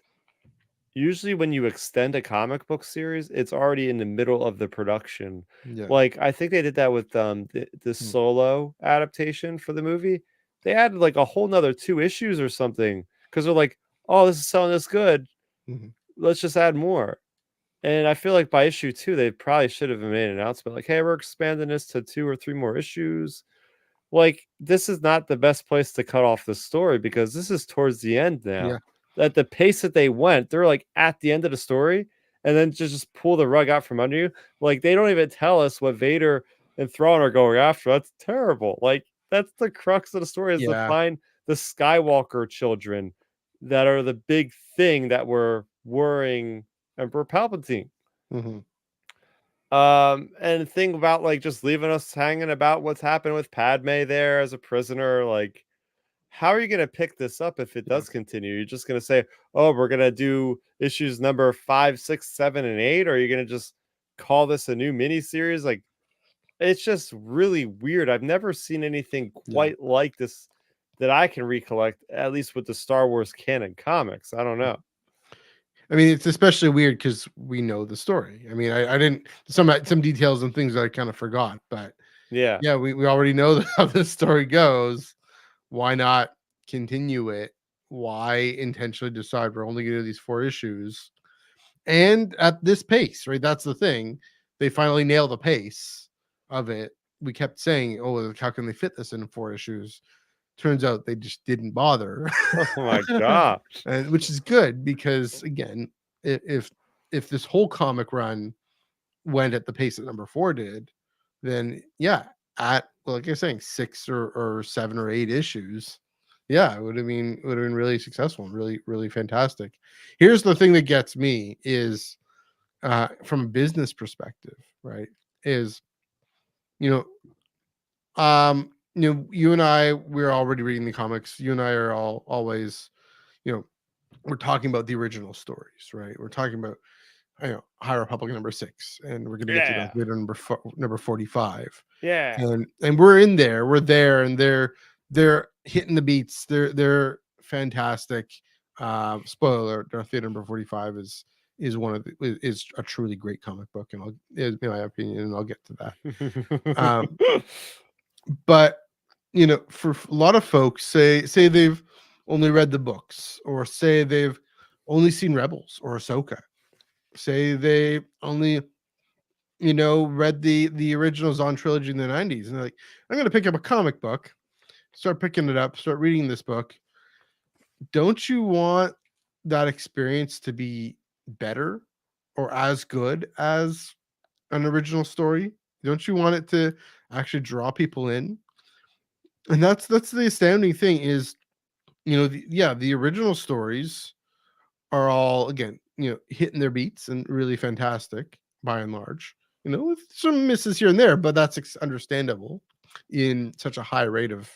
usually when you extend a comic book series, it's already in the middle of the production. Yeah. Like I think they did that with the Hmm. Solo adaptation for the movie. They added like a whole nother 2 issues or something because they're like, oh, this is selling this good. Mhm. Let's just add more. And I feel like by issue 2, they probably should have made an announcement like, hey, we're expanding this to 2 or 3 more issues. Like, this is not the best place to cut off the story because this is towards the end now. Yeah. At the pace that they went, they're like at the end of the story, and then just pull the rug out from under you. Like, they don't even tell us what Vader and Thrawn are going after. That's terrible. Like, that's the crux of the story, is to Yeah. find the Skywalker children that are the big thing that were worrying Emperor Palpatine. Mhm. And think about like just leaving us hanging about what's happened with Padme there as a prisoner. Like, how are you going to pick this up if it Yeah. does continue? You're just going to say, oh, we're going to do issues number 5, 6, 7, and 8, or are you going to just call this a new mini series? Like, it's just really weird. I've never seen anything Yeah. quite like this that I can recollect, at least with the Star Wars canon comics. I don't know. I mean, it's especially weird because we know the story. I mean, I didn't some details and things I kind of forgot, but Yeah. yeah, we already know how this story goes. Why not continue it? Why intentionally decide we're only going to do these 4 issues? And at this pace, right? That's the thing. They finally nail the pace of it. We kept saying, "Oh, how can they fit this in 4 issues?" Turns out they just didn't bother. Oh my gosh. And which is good because again, if this whole comic run went at the pace that number 4 did, then yeah, at like you're saying 6 or 7 or 8 issues, yeah, it would have been really successful and really fantastic. Here's the thing that gets me is from a business perspective, right? Is you know you and I, we're already reading the comics. You and I are always, you know, we're talking about the original stories, right? We're talking about, High Republic number 6, and we're going to get to Yeah. Darth Vader number 45, Yeah. and we're in there, we're there, and they're hitting the beats. They're fantastic. Spoiler: Darth Vader number 45 is one of the is a truly great comic book, and in my opinion, and I'll get to that. Um, but for a lot of folks, say they've only read the books, or say they've only seen Rebels or Ahsoka, say they only read the original Zahn trilogy in the 90s, and they're like, I'm going to pick up a comic book, start picking it up, start reading this book. Don't you want that experience to be better or as good as an original story? Don't you want it to actually draw people in? And that's the astounding thing is, the original stories are all, again, hitting their beats and really fantastic by and large. With some misses here and there, but that's understandable in such a high rate of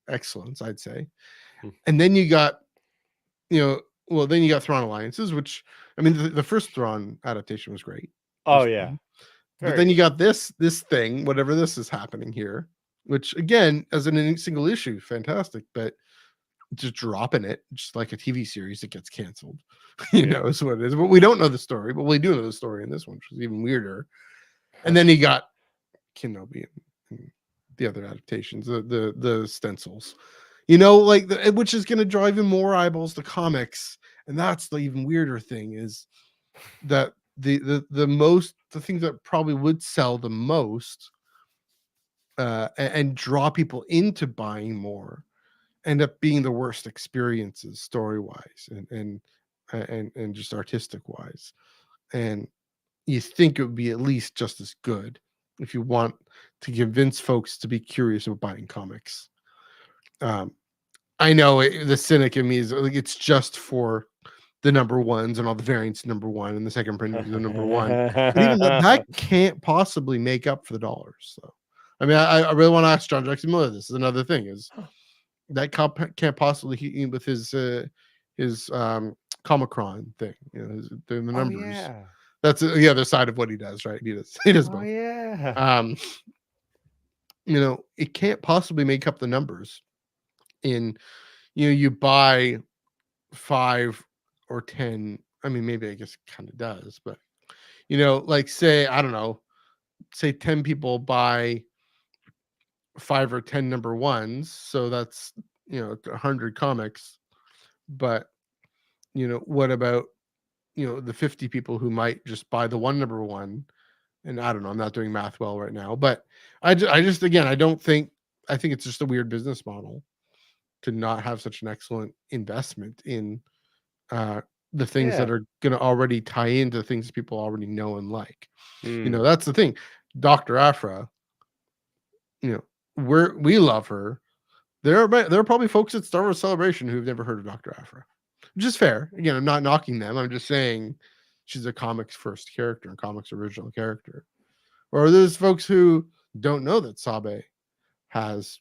excellence, I'd say. Hmm. And then you got, then you got Thrawn Alliances, which, I mean, the first Thrawn adaptation was great. Oh yeah. But then you got this thing, whatever this is happening here, which again, as a single issue, fantastic, but just dropping it, just like a TV series that gets canceled, is what it is. But we don't know the story, but we do know the story in this one, which is even weirder. And then you got Kenobi and the other adaptations, the stencils, which is going to draw even more eyeballs to comics. And that's the even weirder thing is that the things that probably would sell the most and draw people into buying more end up being the worst experiences story wise and just artistic wise. And you think it would be at least just as good if you want to convince folks to be curious about buying comics. I know the cynic in me is like, it's just for the number ones and all the variants number one, and the second print the number one. But even that can't possibly make up for the dollars. So, I mean, I really want to ask John Jackson Miller. This is another thing is that can't possibly with his Comicron thing, the Oh numbers. yeah. That's the other side of what he does, right? He does Oh both. yeah. It can't possibly make up the numbers in, you buy 5 or 10. I mean, maybe I guess it kind of does, but like say, I don't know, say 10 people buy 5 or 10 number ones, so that's 100 comics. But what about the 50 people who might just buy the one number one? And I don't know, I'm not doing math well right now, but I just again, I think it's just a weird business model to not have such an excellent investment in the things that are going to already tie into things people already know and like. That's the thing. Dr. Aphra, we love her. There are probably folks at Star Wars Celebration who've never heard of Dr. Aphra, which is fair. Again, I'm not knocking them. I'm just saying she's a comics first character, a comics original character. Or there's folks who don't know that Sabe has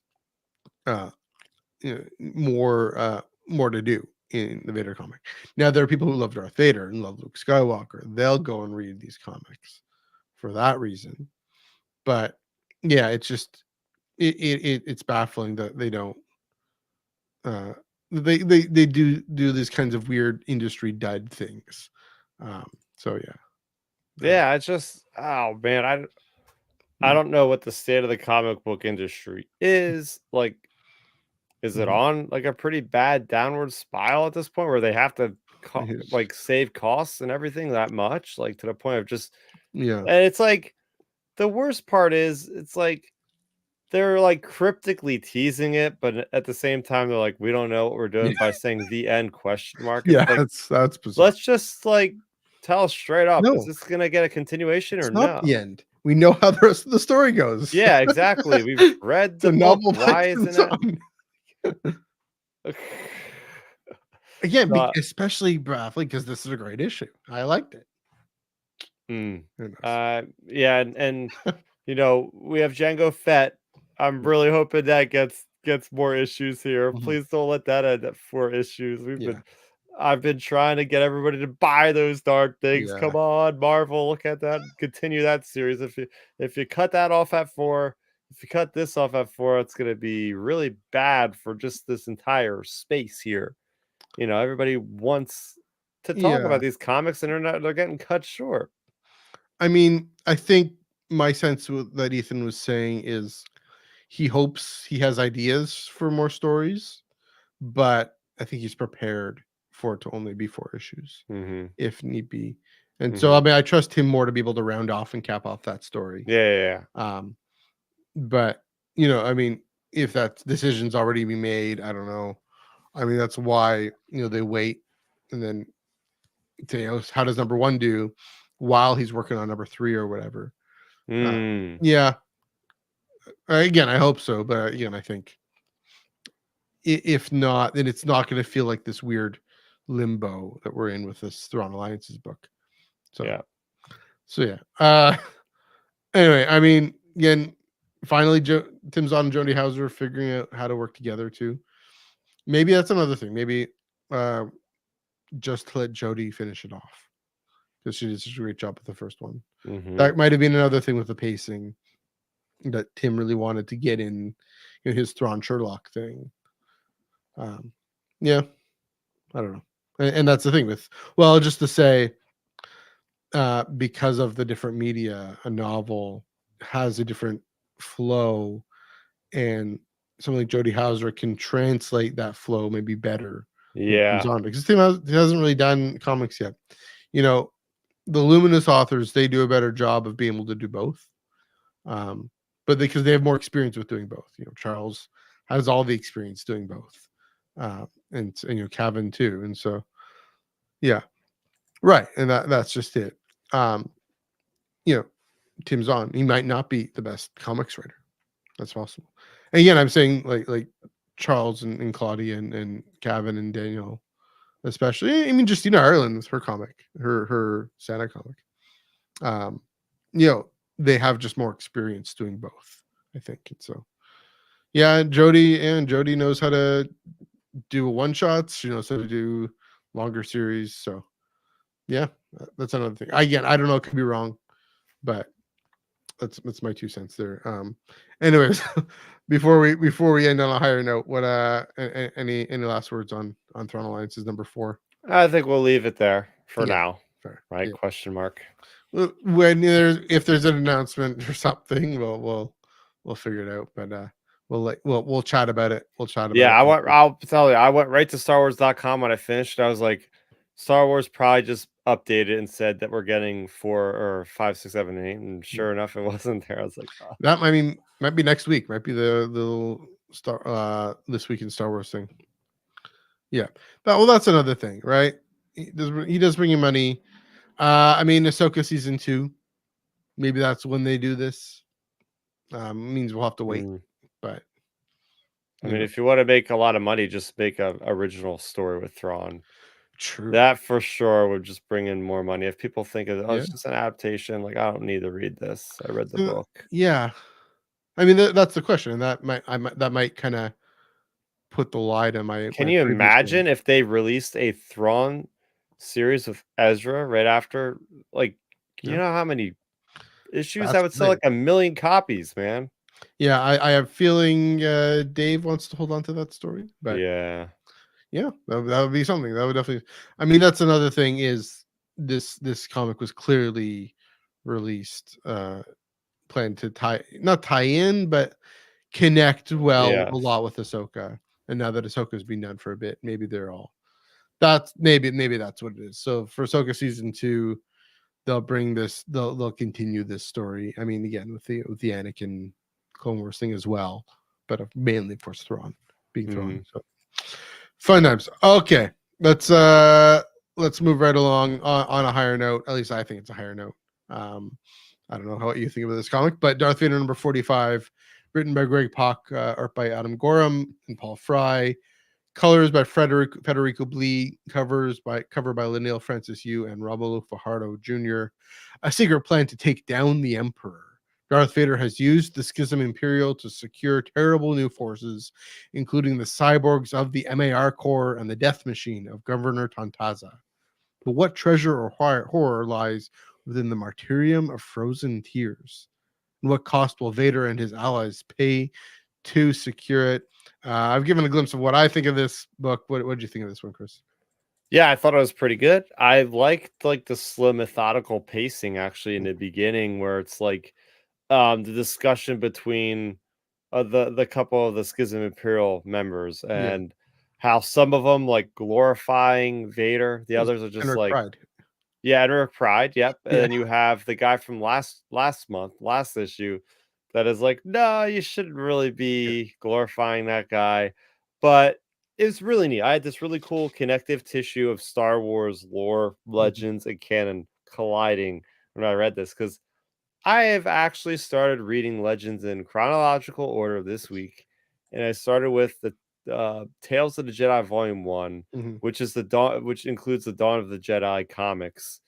more to do in the Vader comic. Now there are people who love Darth Vader and love Luke Skywalker. They'll go and read these comics for that reason. But yeah, it's just it's baffling that they don't they do these kinds of weird industry dud things. So Yeah, it's just, oh man, I don't know what the state of the comic book industry is. Like, is it on like a pretty bad downward spiral at this point where they have to like save costs and everything that much, like to the point of just and it's like the worst part is it's like they're like cryptically teasing it, but at the same time they're like, we don't know what we're doing by saying the end question mark. It's like, that's bizarre. let's just like tell us straight up, No, is this gonna get a continuation or not no? The end. We know how the rest of the story goes. Yeah, exactly. We've read the book. Why isn't it? Again, especially because this is a great issue. I liked it. Yeah, and we have Jango Fett. I'm really hoping that gets more issues here. Please don't let that end at 4 issues. I've been trying to get everybody to buy those dark things. Come on, Marvel, look at that. Continue that series. If you cut that off at 4, if you cut this off at 4, it's going to be really bad for just this entire space here. Everybody wants to talk about these comics, and they're getting cut short. I mean, I think my sense that Ethan was saying is he hopes he has ideas for more stories, but I think he's prepared for it to only be 4 issues if need be. And so, I mean, I trust him more to be able to round off and cap off that story. Yeah. But, I mean, if that decision's already been made, I don't know. I mean, that's why, they wait and then say, how does number 1 do while he's working on number 3 or whatever. Yeah. Again, I hope so. But again, I think if not, then it's not going to feel like this weird limbo that we're in with this Thrawn Alliances book. So yeah. Anyway, I mean, again, finally, Tim Zahn and Jody Houser figuring out how to work together too. Maybe that's another thing. Maybe just let Jody finish it off because she did such a great job with the first one. That might have been another thing with the pacing that Tim really wanted to get in his Thrawn Sherlock thing. Yeah, I don't know. And that's the thing with, just to say, because of the different media, a novel has a different flow, and something like Jody Houser can translate that flow maybe better. Yeah. Because Tim hasn't really done comics yet. The Luminous authors, they do a better job of being able to do both. But because they have more experience with doing both. Charles has all the experience doing both. And Cavan too. And so, yeah. Right. And that's just it. Tim Zahn, he might not be the best comics writer. That's possible. And again, I'm saying like Charles and Claudia and Cavan and Daniel, especially. I mean, just Ireland with her comic, her Santa comic. They have just more experience doing both, I think. And so, yeah, Jody knows how to do one shots. She knows how to do longer series. So, yeah, that's another thing. Again, I don't know. It could be wrong, but that's my 2 cents there. Anyways, before we end on a higher note, what any last words on Thrawn Alliances number 4? I think we'll leave it there for now. Fair. Right? Yeah. Question mark. When if there's an announcement or something, we'll figure it out. But we'll chat about it. We'll chat about it. I'll tell you, I went right to StarWars.com when I finished. I was like, Star Wars probably just updated and said that we're getting 4 or 5, 6, 7, 8, and sure enough, it wasn't there. I was like, oh. That might be next week. Might be the this week in Star Wars thing. Yeah, that's another thing, right? He does bring you money. I mean, Ahsoka season 2. Maybe that's when they do this. Means we'll have to wait, but I mean, if you want to make a lot of money, just make a original story with Thrawn. True. That for sure would just bring in more money. If people think of it's just an adaptation, like I don't need to read this. I read the book. Yeah, I mean that's the question. That might kind of put the lie to my. Can you imagine if they released a Thrawn series with Ezra right after? Like, you know how many issues that would sell? Like 1 million copies, man. Yeah, I have feeling Dave wants to hold on to that story, but yeah, that would be something. That would definitely. I mean, that's another thing. Is this comic was clearly released, planned to not tie in, but connect a lot with Ahsoka. And now that Ahsoka's been done for a bit, maybe they're all. That's maybe that's what it is. So for Ahsoka season 2, they'll bring this. They'll continue this story. I mean, again with the Anakin Clone Wars thing as well, but mainly of course Thrawn being Thrawn. So fun times. Okay, let's move right along on a higher note. At least I think it's a higher note. I don't know what you think about this comic, but Darth Vader number 45, written by Greg Pak, art by Adam Gorham and Paul Fry, colors by Federico Blee, cover by Leinil Francis Yu and Romulo Fajardo Jr. A secret plan to take down the Emperor. Darth Vader has used the Schism Imperial to secure terrible new forces, including the cyborgs of the MAR Corps and the Death Machine of Governor Tantaza. But what treasure or horror lies within the martyrium of frozen tears? And what cost will Vader and his allies pay to secure it? I've given a glimpse of what I think of this book. What did you think of this one, Chris? Yeah, I thought it was pretty good. I liked the slow methodical pacing actually in the beginning, where it's like the discussion between the couple of the Schism Imperial members and how some of them like glorifying Vader, the others are just like Pride. Yeah, Edward Pride. Yep. And then you have the guy from last issue that is like, no, you shouldn't really be glorifying that guy. But it's really neat. I had this really cool connective tissue of Star Wars lore, legends, and canon colliding when I read this, because I have actually started reading Legends in chronological order this week, and I started with the Tales of the Jedi Volume 1, which is which includes the Dawn of the Jedi comics.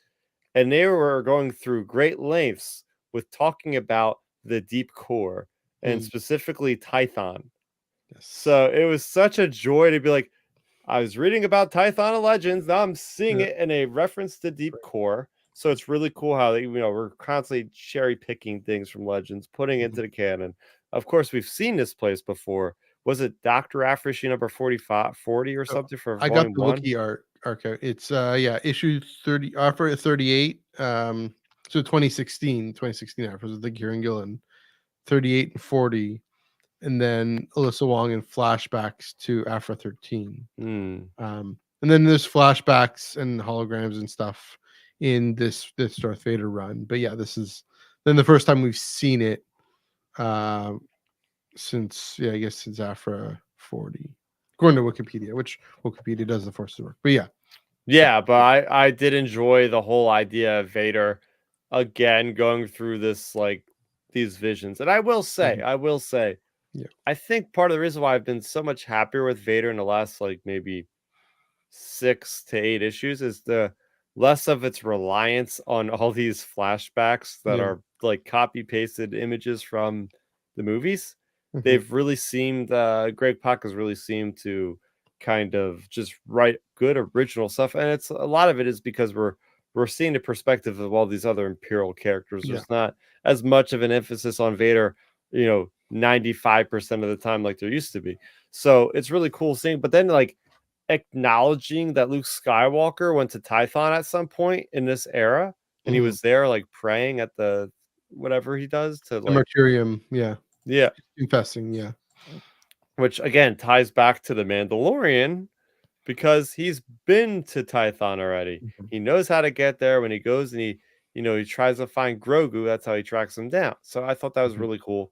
And they were going through great lengths with talking about the deep core and specifically Tython. Yes. So it was such a joy to be like, I was reading about Tython of Legends, now I'm seeing it in a reference to deep core. So it's really cool how we're constantly cherry picking things from Legends, putting into the canon. Of course, we've seen this place before. Was it Dr. After issue number 40 or something for I volume got the Wiki art. It's issue 30 for 38. So 2016 Afra was the Kieran Gillen, 38 and 40, and then Alyssa Wong in flashbacks to Afra 13. And then there's flashbacks and holograms and stuff in this Darth Vader run. But yeah, this is then the first time we've seen it since Afra 40, according to Wikipedia, which Wikipedia does the Force work. But but I did enjoy the whole idea of Vader again going through this these visions. And I will say, I think part of the reason why I've been so much happier with Vader in the last maybe 6 to 8 issues is the less of its reliance on all these flashbacks that Yeah. are like copy pasted images from the movies. Mhm. They've really seemed Greg Pak has really seemed to kind of just write good original stuff, and it's a lot of it is because we're seeing the perspective of all these other Imperial characters. Yeah. There's not as much of an emphasis on Vader, 95% of the time like there used to be. So it's really cool seeing, but then like acknowledging that Luke Skywalker went to Tython at some point in this era, and he Mhm. was there like praying at the whatever he does to The like Mercurium, yeah, yeah, confessing, yeah. which again ties back to the Mandalorian because he's been to Tython already. Mhm. He knows how to get there. When he goes and he tries to find Grogu, that's how he tracks him down. So I thought that was Mhm. really cool.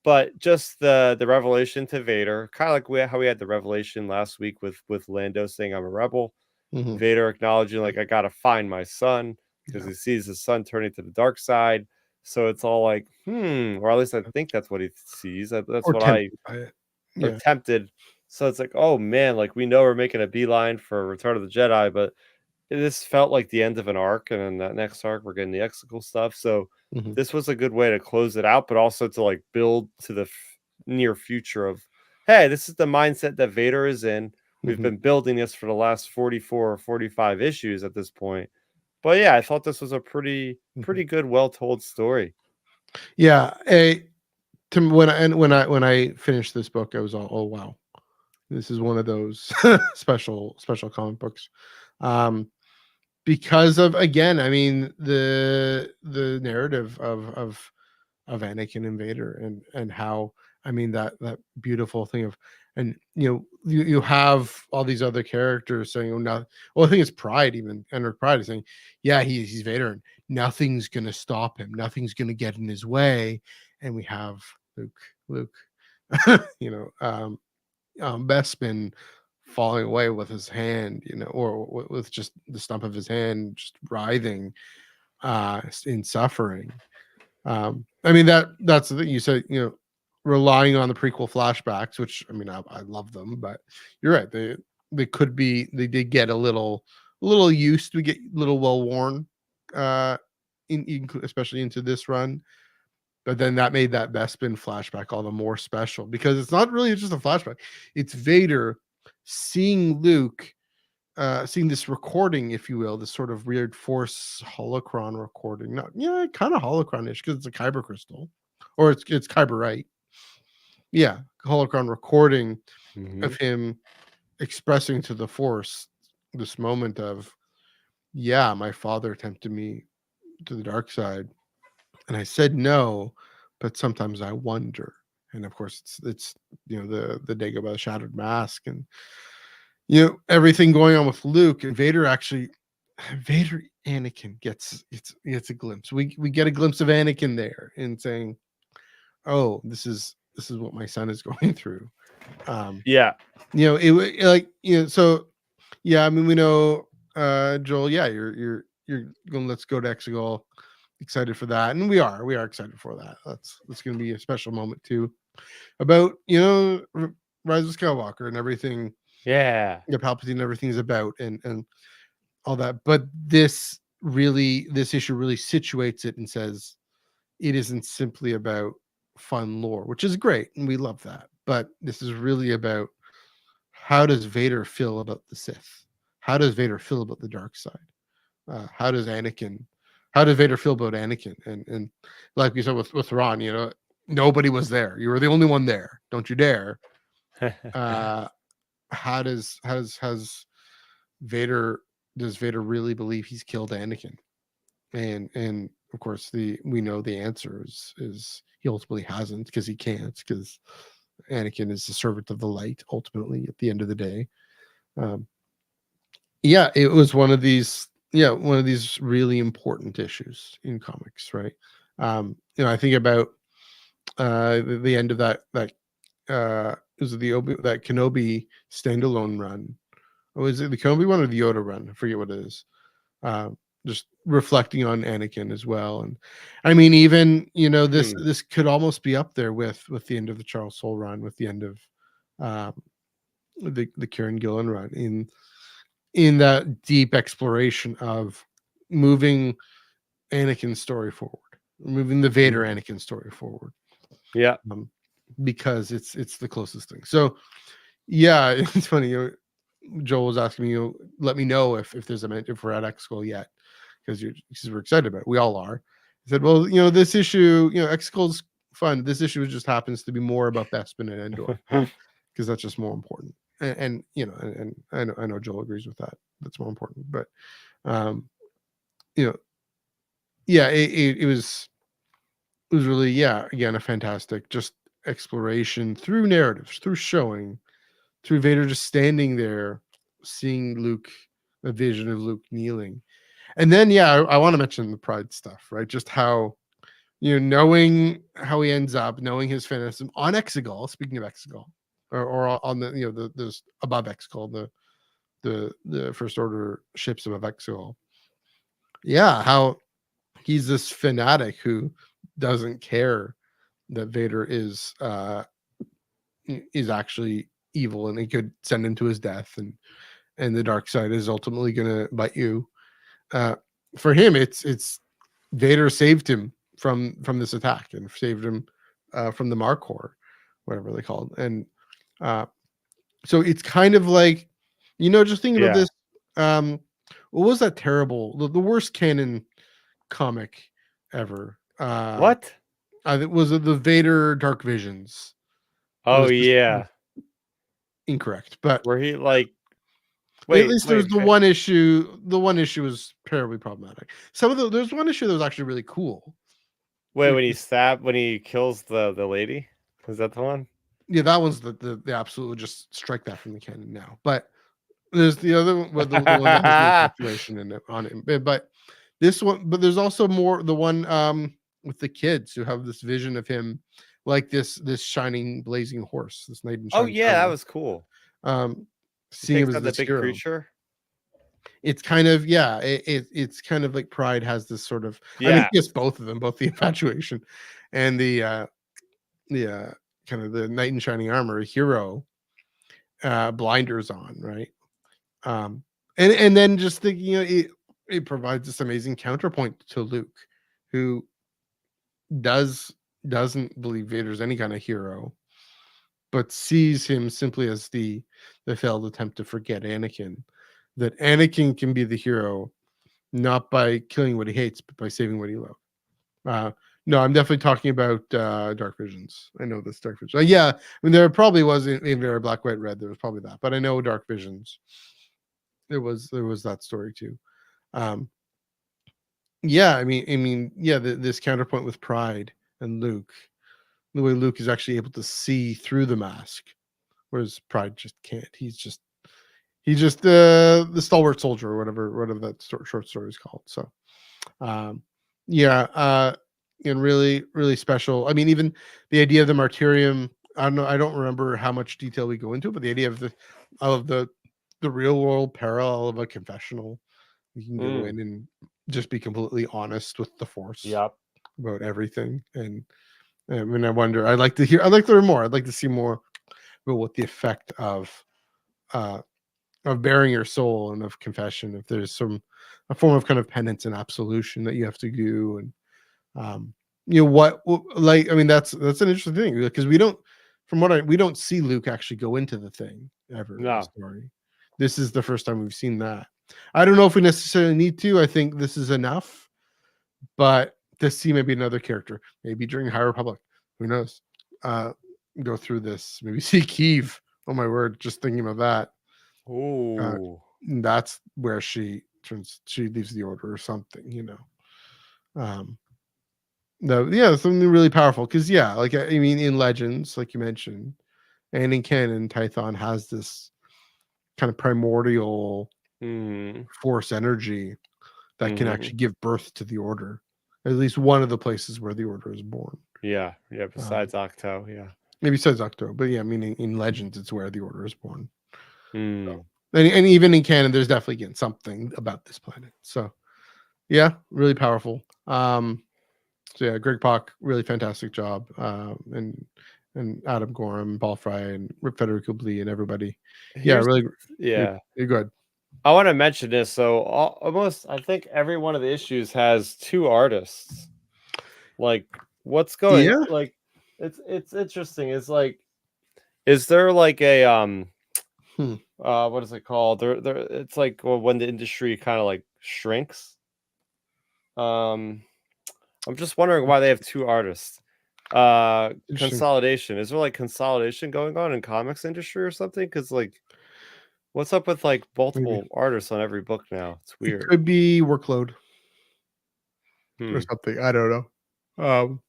But just the revelation to Vader, kind of like how we had the revelation last week with Lando saying I'm a rebel. Mhm. Vader acknowledging like I gotta find my son because Yeah. he sees his son turning to the dark side. So it's all like, or at least I think that's what he sees. That's Or what I tempted by it. or Yeah. tempted. So it's like, oh man, like we know we're making a beeline for Return of the Jedi, but this felt like the end of an arc, and then that next arc we're getting the Exegol stuff. So Mhm. this was a good way to close it out, but also to like build to the near future of, hey, this is the mindset that Vader is in. We've Mhm. been building this for the last 44 or 45 issues at this point. But yeah, I thought this was a pretty Mhm. good, well told story. Yeah, when I finished this book, I was all, "Oh, wow. This is one of those special comic books." Um, because of, again, I mean, the narrative of Anakin and Vader, and how, I mean, that beautiful thing of, and you have all these other characters saying, oh no, well, I think it's Pride, even Enric Pride is saying, yeah, he's Vader and nothing's gonna stop him, nothing's gonna get in his way. And we have Luke you know Bespin falling away with his hand, or with just the stump of his hand just writhing in suffering. I mean, that's the thing you said, relying on the prequel flashbacks, which, I mean, I love them, but you're right. They did get a little used to, get a little well worn, uh, especially into this run. But then that made that Bespin flashback all the more special, because it's not really just a flashback. It's Vader seeing Luke, seeing this recording, if you will, this sort of weird Force holocron recording. Not, yeah, kind of holocron-ish, because it's a kyber crystal, or it's kyberite. Yeah, holocron recording Mhm. of him expressing to the Force this moment of, yeah, my father tempted me to the dark side, and I said no, but sometimes I wonder. And of course, it's the Dagobah shattered mask, and everything going on with Luke and Vader. Actually, Vader Anakin gets a glimpse. We get a glimpse of Anakin there, and saying, "Oh, this is what my son is going through." Um, Yeah. like, so yeah. I mean, we know, Joel. Yeah, you're going. Let's go to Exegol. Excited for that, and we are excited for that. That's going to be a special moment too, about Rise of Skywalker and everything. Yeah. Palpatine and everything is about, and all that. But this issue really situates it and says it isn't simply about fun lore, which is great, and we love that. But this is really about, how does Vader feel about the Sith? How does Vader feel about the dark side? How does Vader feel about Anakin? And like we said with Thrawn, nobody was there. You were the only one there. Don't you dare. Uh, has Vader does Vader really believe he's killed Anakin? And of course, we know the answer is he ultimately hasn't, because he can't, because Anakin is the servant of the light ultimately at the end of the day. Um, yeah, it was one of these really important issues in comics, right? I think about the end of that is it that Kenobi standalone run. Or is it the Kenobi one or the Yoda run? I forget what it is. Um, just reflecting on Anakin as well. And I mean, even this could almost be up there with the end of the Charles Soule run, with the end of um, the Kieran Gillen run. in that deep exploration of moving Anakin's story forward, moving the Vader Anakin story forward. Yeah. Because it's the closest thing. So yeah, it's funny. Joel was asking me, let me know if there's if we're at Exco yet, because we're excited about it. We all are. I said, well, this issue, Exco's fun. This issue just happens to be more about Bespin and Endor because that's just more important. And I know Joel agrees with that. That's more important. But yeah, it was really, again, a fantastic just exploration through narratives, through showing, through Vader just standing there, seeing Luke, a vision of Luke kneeling. And then, I want to mention the pride stuff, right? Just how, knowing how he ends up, knowing his fanatism on Exegol, speaking of Exegol, or on the, the above Exegol, the First Order ships above Exegol. Yeah, how he's this fanatic who doesn't care that Vader is actually evil and he could send him to his death, and the dark side is ultimately going to bite you. For him, it's Vader saved him from this attack and saved him from the Markor, whatever they called. And so it's kind of like, just thinking about this. What was that terrible, the worst canon comic ever? What? It was the Vader Dark Visions. Oh yeah, incorrect. But where he like, wait, at least there's the one issue. The one issue was terribly problematic. There's one issue that was actually really cool. Wait, when he kills the lady, is that the one? Yeah, that one's the absolute, just strike that from the canon now. But there's the other one, the one that has no situation in it on it. But this one, but there's also more, the one with the kids who have this vision of him like this shining blazing horse, this knight in shining. Oh yeah, that was cool. Seeing him as the big hero. creature. It's kind of, it's kind of like Pride has this sort of, I mean, yes, both of them, both the infatuation and the kind of the knight in shining armor hero blinders on, right? And then just thinking, it provides this amazing counterpoint to Luke, who doesn't believe Vader's any kind of hero, but sees him simply as the failed attempt to forget Anakin. That Anakin can be the hero, not by killing what he hates, but by saving what he loves. No, I'm definitely talking about Dark Visions. I know this Dark Visions. Yeah, I mean, there probably was in Very Black, White, Red. There was probably that, but I know Dark Visions. There was that story too. Yeah, I mean, this counterpoint with Pride and Luke, the way Luke is actually able to see through the mask, whereas Pride just can't. He's just the stalwart soldier, or whatever that short story is called. So, and really, really special. I mean, even the idea of the martyrium. I don't remember how much detail we go into, but the idea of the real world parallel of a confessional. You can go in and just be completely honest with the Force. Yep. About everything. And I mean, I wonder. I'd like to learn more. I'd like to see more about what the effect of bearing your soul and of confession, if there's a form of kind of penance and absolution that you have to do, and I mean, that's an interesting thing, because we don't see Luke actually go into the thing ever in the story. This is the first time we've seen that. I don't know if we necessarily need to. I think this is enough, but to see maybe another character, maybe during High Republic, who knows, go through this, maybe see Keeve. Oh my word, just thinking about that. Ooh, that's where she leaves the Order or something, something really powerful, because like, I mean, in Legends, like you mentioned, and in canon, Tython has this kind of primordial Force energy that can actually give birth to the Order, at least one of the places where the Order is born. Besides Octo, maybe besides Octo, but meaning in Legends, it's where the Order is born. So, and even in canon, there's definitely again something about this planet. So really powerful. So Greg Pak, really fantastic job. And Adam Gorham, Paul Fry, and Rip Federico Blee, and everybody. Really. You're good. I want to mention this. So almost, I think every one of the issues has 2 artists. Like, what's going Yeah. like? It's interesting. It's like, is there like a Hmm. what is it called? It's like, well, when the industry kind of like shrinks. I'm just wondering why they have 2 artists. Interesting. Consolidation. Is there like consolidation going on in comics industry or something? Because like, what's up with like Maybe. multiple artists on every book now? It's It weird. could be workload or Hmm. something. I don't know.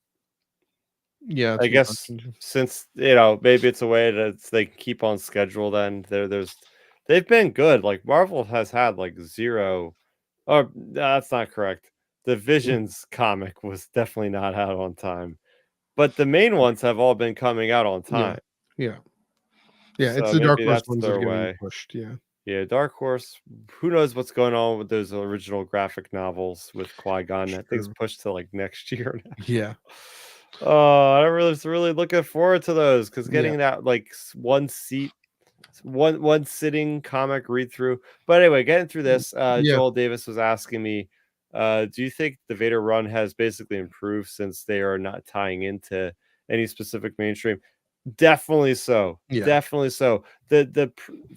Yeah, I it's been guess constant. since maybe it's a way that they can keep on schedule. Then they've been good. Like Marvel has had like 0. Oh, no, that's not correct. The Visions comic was definitely not out on time, but the main ones have all been coming out on Yeah. time. Yeah. Yeah. It's So the Dark maybe Horse that's ones that are their getting way. pushed. Yeah. Yeah, Dark Horse. Who knows what's going on with those original graphic novels with Qui-Gon? That thing's True. pushed to like next year now. Yeah. Oh, I really looking forward to those because Yeah. getting that like one sitting comic read through. But anyway, getting through this, Yeah. Joel Davis was asking me, do you think the Vader run has basically improved since they are not tying into any specific mainstream? Definitely so. Yeah. Definitely so.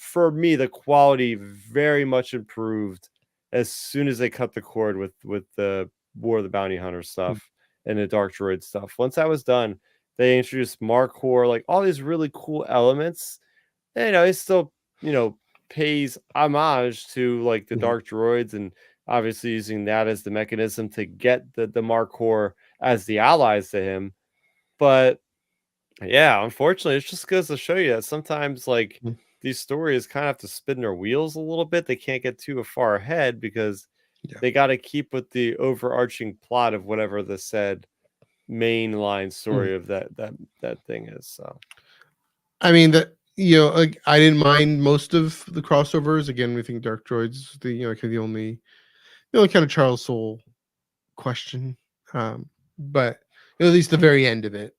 For me, the quality very much improved as soon as they cut the cord with the War of the Bounty Hunter Mm. stuff and the Dark Droid stuff. Once that was done, they introduced Markor, like all these really cool elements. And, it still, pays homage to like the Mhm. Dark Droids, and obviously using that as the mechanism to get the Markor as the allies to him. But yeah, unfortunately, it just goes to show you that sometimes like Mm. these stories kind of have to spin their wheels a little bit. They can't get too far ahead because Yeah. they got to keep with the overarching plot of whatever the said mainline Mm. story of that thing is. So I mean that like I didn't mind most of the crossovers. Again, we think Dark Droids kind of the only kind of Charles Soule question. But at least the very end of it.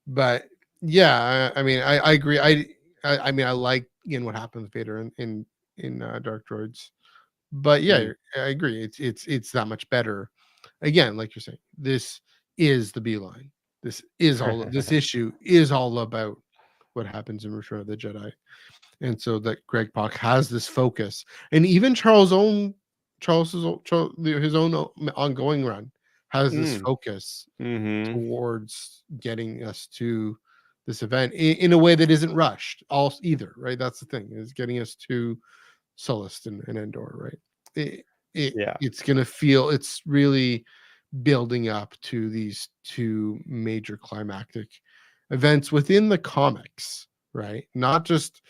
But yeah, I mean, I agree. I mean, I like what happens with Vader in Dark Droids. But yeah, mm. I agree. It's that much better. Again, like you're saying, this is the beeline. This issue is all about what happens in Return of the Jedi, and so that Greg Pak has this focus, and even his own ongoing run has this Mm. focus Mm-hmm. towards getting us to this event in a way that isn't rushed either, right? That's the thing, is getting us to Sullust and Endor, right? Yeah. It's really building up to these 2 major climactic events within the comics, right? Not just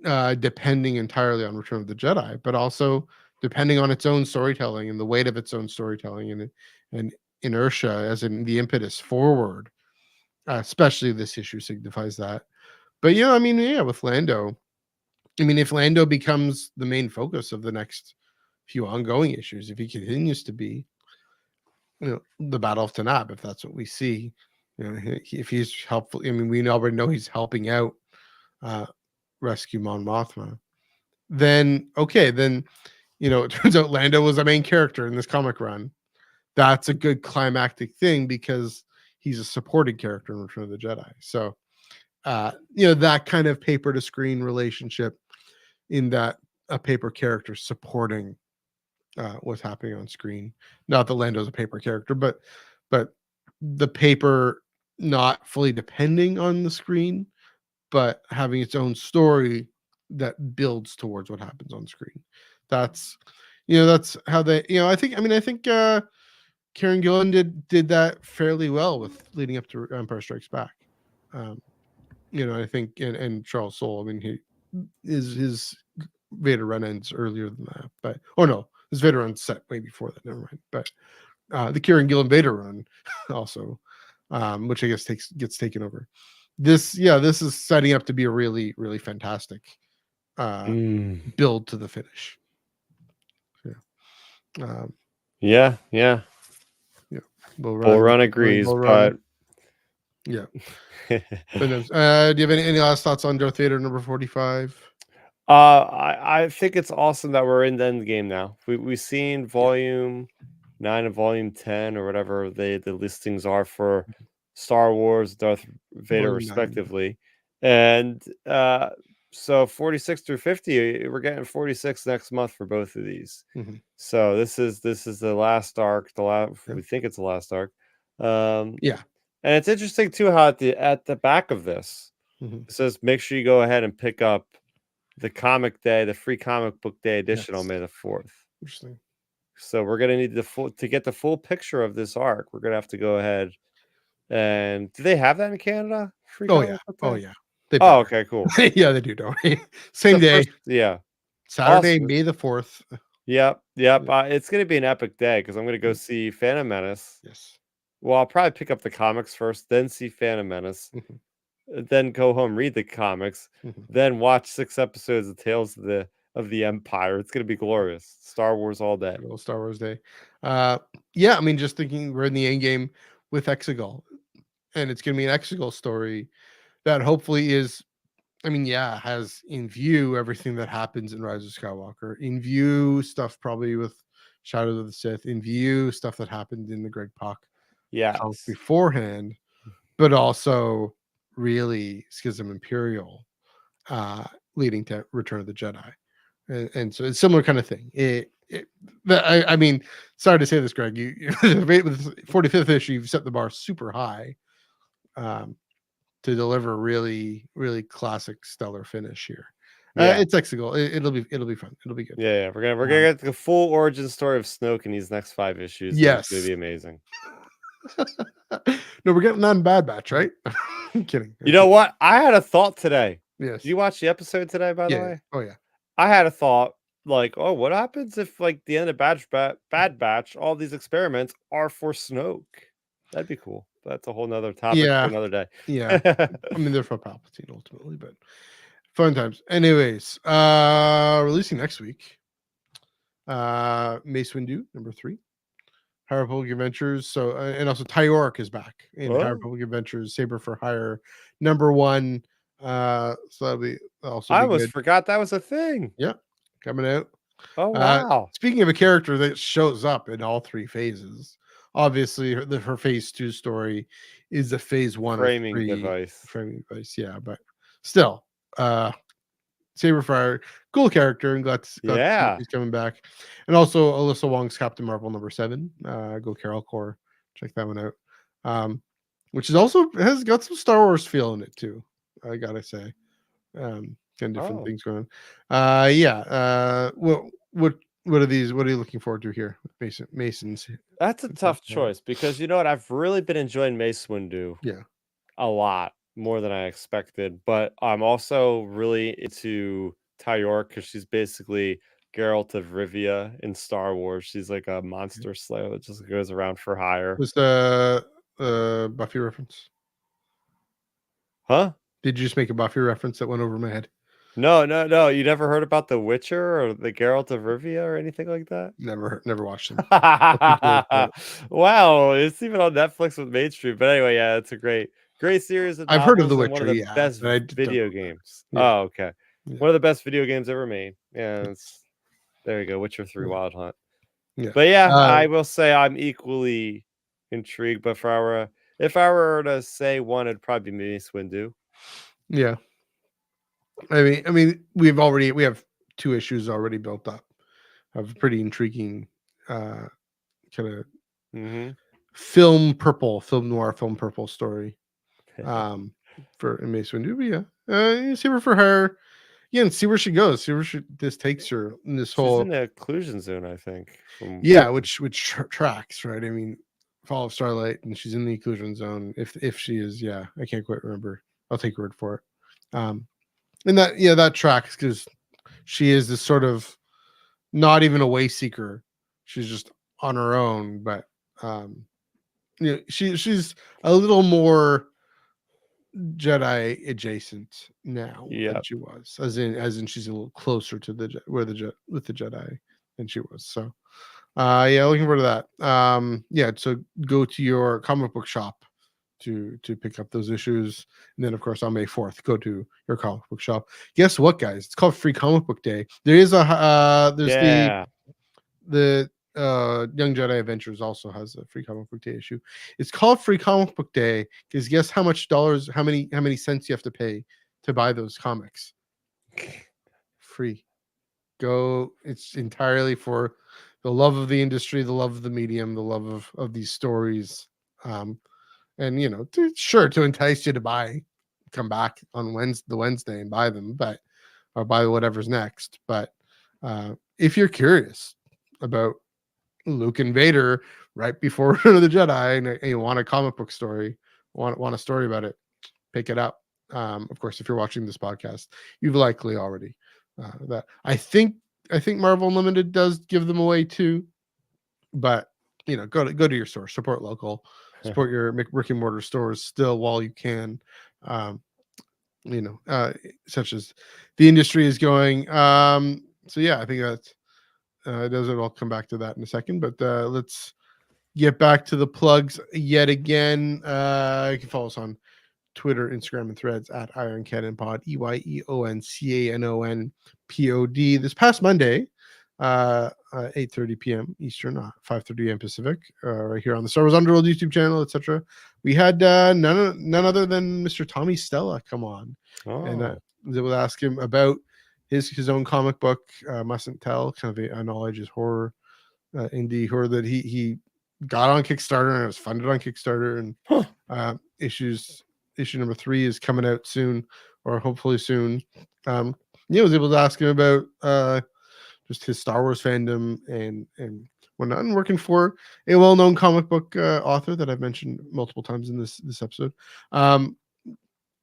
depending entirely on Return of the Jedi, but also depending on its own storytelling and the weight of its own storytelling and inertia, as in the impetus forward. Especially this issue signifies that. But I mean, with Lando, I mean, if Lando becomes the main focus of the next few ongoing issues, if he continues to be, the Battle of Tanab, if that's what we see, if he's helpful, I mean, we already know he's helping out rescue Mon Mothma. Then okay, then it turns out Lando was a main character in this comic run. That's a good climactic thing because he's a supporting character in Return of the Jedi. So that kind of paper to screen relationship, in that a paper character supporting what's happening on screen. Not that Lando's a paper character, but the paper not fully depending on the screen, but having its own story that builds towards what happens on screen. That's that's how they I think Karen Gillan did that fairly well with leading up to Empire Strikes Back. I think and Charles Soule, I mean, his Vader run ends earlier than that, but no, his Vader run set way before that. Never mind. But the Kieran Gillen Vader run also, which I guess gets taken over. This is setting up to be a really, really fantastic build to the finish. Yeah. Bull Run agrees, Bull but yeah. But, do you have any last thoughts on Darth Vader number 45? I think it's awesome that we're in the end game now. We've seen volume 9 and volume 10 or whatever the listings are for Star Wars, Darth Vader, Volume 9, yeah. respectively, and so 46 through 50, we're getting 46 next month for both of these. Mhm. So this is the last arc. Yeah. We think it's the last arc. Yeah. And it's interesting too how at the back of this Mhm. it says make sure you go ahead and pick up the comic day, the free comic book day edition on Yes. May the 4th. Interesting. So we're gonna need to get the full picture of this arc. We're gonna have to go ahead and do they have that in Canada? Free Oh comic yeah. book Oh day? yeah. They Oh, better. okay, cool. Yeah, they do, don't they? It's Same the day, first, yeah. Saturday, Awesome. May the 4th. Yep. Yeah. It's gonna be an epic day because I'm gonna go see Phantom Menace. Yes. Well, I'll probably pick up the comics first, then see Phantom Menace, Mhm. then go home, read the comics, Mhm. then watch 6 episodes of Tales of the Empire. It's gonna be glorious. Star Wars all day. Good old Star Wars Day. Yeah, I mean, just thinking we're in the end game with Exegol, and it's gonna be an Exegol story that hopefully is, I mean, yeah, has in view everything that happens in Rise of Skywalker, in view stuff probably with Shadows of the Sith, in view stuff that happened in the Greg Pak comic Yes. beforehand, but also really Schism Imperial, leading to Return of the Jedi. And so it's similar kind of thing. I mean, sorry to say this, Greg. You with 45th issue, you've set the bar super high um, to deliver really, really classic, stellar finish here. Yeah. It's Exegol. It'll be fun. It'll be good. Yeah. We're gonna get the full origin story of Snoke in these next 5 issues. And it's gonna Yes. be amazing. No, we're getting on Bad Batch, right? I'm kidding. You know what? I had a thought today. Yes. Did you watch the episode today, by the Yeah. way? Oh yeah. I had a thought like, oh, what happens if like the end of Bad Batch, all these experiments are for Snoke? That'd be cool. That's a whole nother topic Yeah. for another day. Yeah. I mean, they're for Palpatine ultimately, but fun times. Anyways, releasing next week. Mace Windu, number 3. High Republic Adventures. So and also Tyork is back in High Oh. Republic Adventures, Saber for Hire, number 1. So that'll be also I be almost good. forgot that was a thing. Yeah, coming out. Oh wow. Speaking of a character that shows up in all 3 phases, obviously her phase 2 story is the phase 1 of Framing 3 device. framing device. Yeah, but still, Saber Fire, cool character, and glad to see Yeah. he's coming back. And also Alyssa Wong's Captain Marvel number 7. Go Carol Core, check that one out. Which is also has got some Star Wars feel in it too. I gotta say, kind of different Oh. things going on. Yeah. What are these? What are you looking forward to here, Masons? That's a tough choice because you know what? I've really been enjoying Mace Windu. Yeah. A lot more than I expected, but I'm also really into Tyork because she's basically Geralt of Rivia in Star Wars. She's like a monster slayer that just goes around for hire. Was the Buffy reference? Huh? Did you just make a Buffy reference that went over my head? No. You never heard about The Witcher or the Geralt of Rivia or anything like that? Never watched them. Wow, it's even on Netflix with mainstream. But anyway, yeah, it's a great series of I've heard of The novels and one of Witcher, the yeah, best but I don't video know. games. Yeah. Oh, okay. Yeah. One of the best video games ever made. Yeah, there you go. Witcher 3 Yeah. Wild Hunt. Yeah. But yeah, I will say I'm equally intrigued. But if I were to say one, it'd probably be Mace Windu. Yeah. I mean, we have 2 issues already built up of pretty intriguing kind of film noir, film purple story. For Mace Windu, but yeah, see her for her. Yeah, and see where she goes. See where this takes her in this She's whole in the occlusion zone, I think. which tracks, right? I mean, Fall of Starlight, and she's in the occlusion zone. If she is, yeah, I can't quite remember. I'll take your word for it. And that tracks because she is this sort of not even a way seeker. She's just on her own, but she's a little more Jedi adjacent now than she was, as in she's a little closer to the Jedi than she was. So, looking forward to that. So go to your comic book shop to pick up those issues. And then, of course, on May 4th, go to your comic book shop. Guess what, guys? It's called Free Comic Book Day. There is there's the Young Jedi Adventures also has a Free Comic Book Day issue. It's called Free Comic Book Day because guess how many cents you have to pay to buy those comics? Free. Go. It's entirely for the love of the industry, the love of the medium, the love of these stories. And to entice you to come back on Wednesday and buy them, or buy whatever's next. But if you're curious about Luke and Vader right before Return of the Jedi, and you want a comic book story, want a story about it, pick it up. Of course, if you're watching this podcast, you've likely already that. I think Marvel Unlimited does give them away too, but go to your store, support local. Support your brick and mortar stores still while you can, such as the industry is going. So yeah, I think that does it. I'll come back to that in a second, but let's get back to the plugs yet again. You can follow us on Twitter, Instagram, and Threads at Iron Cannon Pod, EYEONCANONPOD. This past Monday, 8:30 p.m. Eastern, 5:30 a.m. Pacific, right here on the Star Wars Underworld YouTube channel, etc. We had none other than Mr. Tommy Stella come on, and I was able to ask him about his own comic book, Mustn't Tell, kind of a knowledge is horror, indie horror that he got on Kickstarter and it was funded on Kickstarter, and issue number 3 is coming out soon, or hopefully soon. I was able to ask him about just his Star Wars fandom and whatnot, and working for a well-known comic book author that I've mentioned multiple times in this episode. But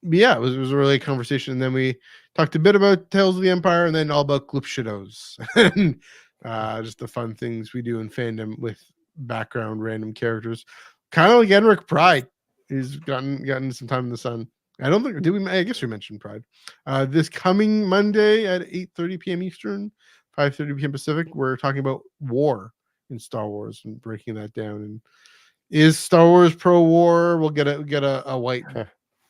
yeah, it was a really conversation. And then we talked a bit about Tales of the Empire, and then all about Gloop Shadows and just the fun things we do in fandom with background random characters, kind of like Enric Pride. He's gotten some time in the sun. I don't think I guess we mentioned Pride. This coming Monday at 8:30 p.m. Eastern, 5:30 p.m. Pacific, we're talking about war in Star Wars and breaking that down. And is Star Wars pro-war? We'll get a white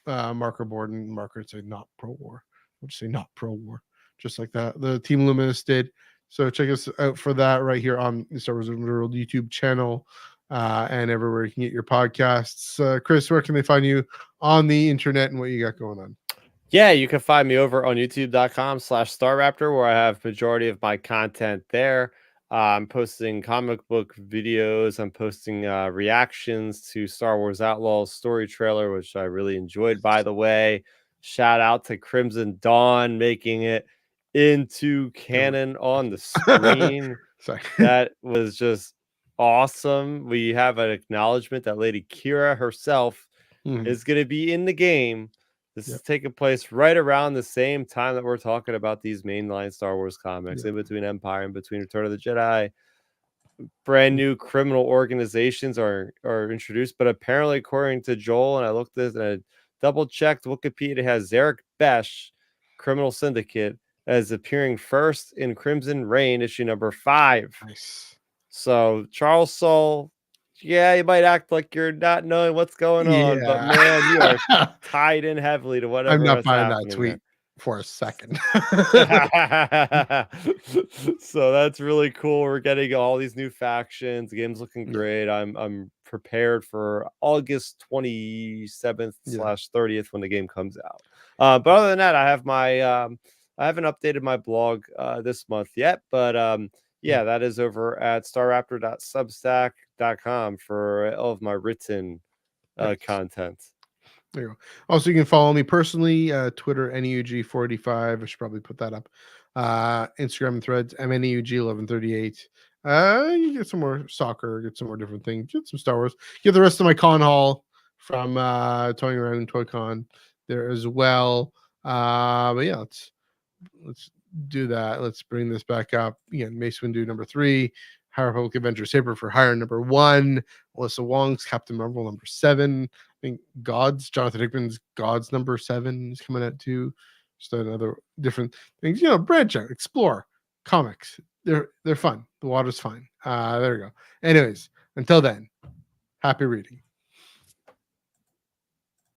marker board and marker and say not pro-war. We'll just say not pro-war, just like that the Team Luminous did. So check us out for that right here on the Star Wars Underworld YouTube channel, and everywhere you can get your podcasts. Chris, where can they find you on the internet and what you got going on? Yeah, you can find me over on youtube.com/StarRaptor, where I have majority of my content there. I'm posting comic book videos. I'm posting reactions to Star Wars Outlaws story trailer, which I really enjoyed, by the way. Shout out to Crimson Dawn making it into canon on the screen. Sorry. That was just awesome. We have an acknowledgement that Lady Kira herself is going to be in the game. This is taking place right around the same time that we're talking about these mainline Star Wars comics, in between Empire and between Return of the Jedi. Brand new criminal organizations are introduced, but apparently, according to Joel, and I looked at this and I double-checked Wikipedia, it has Zarek Besh, Criminal Syndicate, as appearing first in Crimson Reign, issue number 5. Nice. So, Charles Soule, yeah, you might act like you're not knowing what's going on, but man, you are tied in heavily to whatever. I'm not buying that tweet for a second. So that's really cool. We're getting all these new factions. The game's looking great. I'm prepared for August 27th/30th when the game comes out. But other than that, I have my I haven't updated my blog this month yet, but yeah, that is over at starraptor.substack.com for all of my written content. There you go. Also, you can follow me personally, Twitter, NEUG485. I should probably put that up. Instagram and Threads, MNEUG1138. You get some more soccer, get some more different things, get some Star Wars. Get the rest of my con haul from Toying Around Toy Con there as well. But yeah, let's do that. Let's bring this back up. Again, Mace Windu number 3, High Republic Adventures Saber for Hire number 1, Alyssa Wong's Captain Marvel number 7. I think Jonathan Hickman's Gods number 7 is coming out too. Just another different things. Branch out, explore comics. They're fun. The water's fine. There we go. Anyways, until then, happy reading.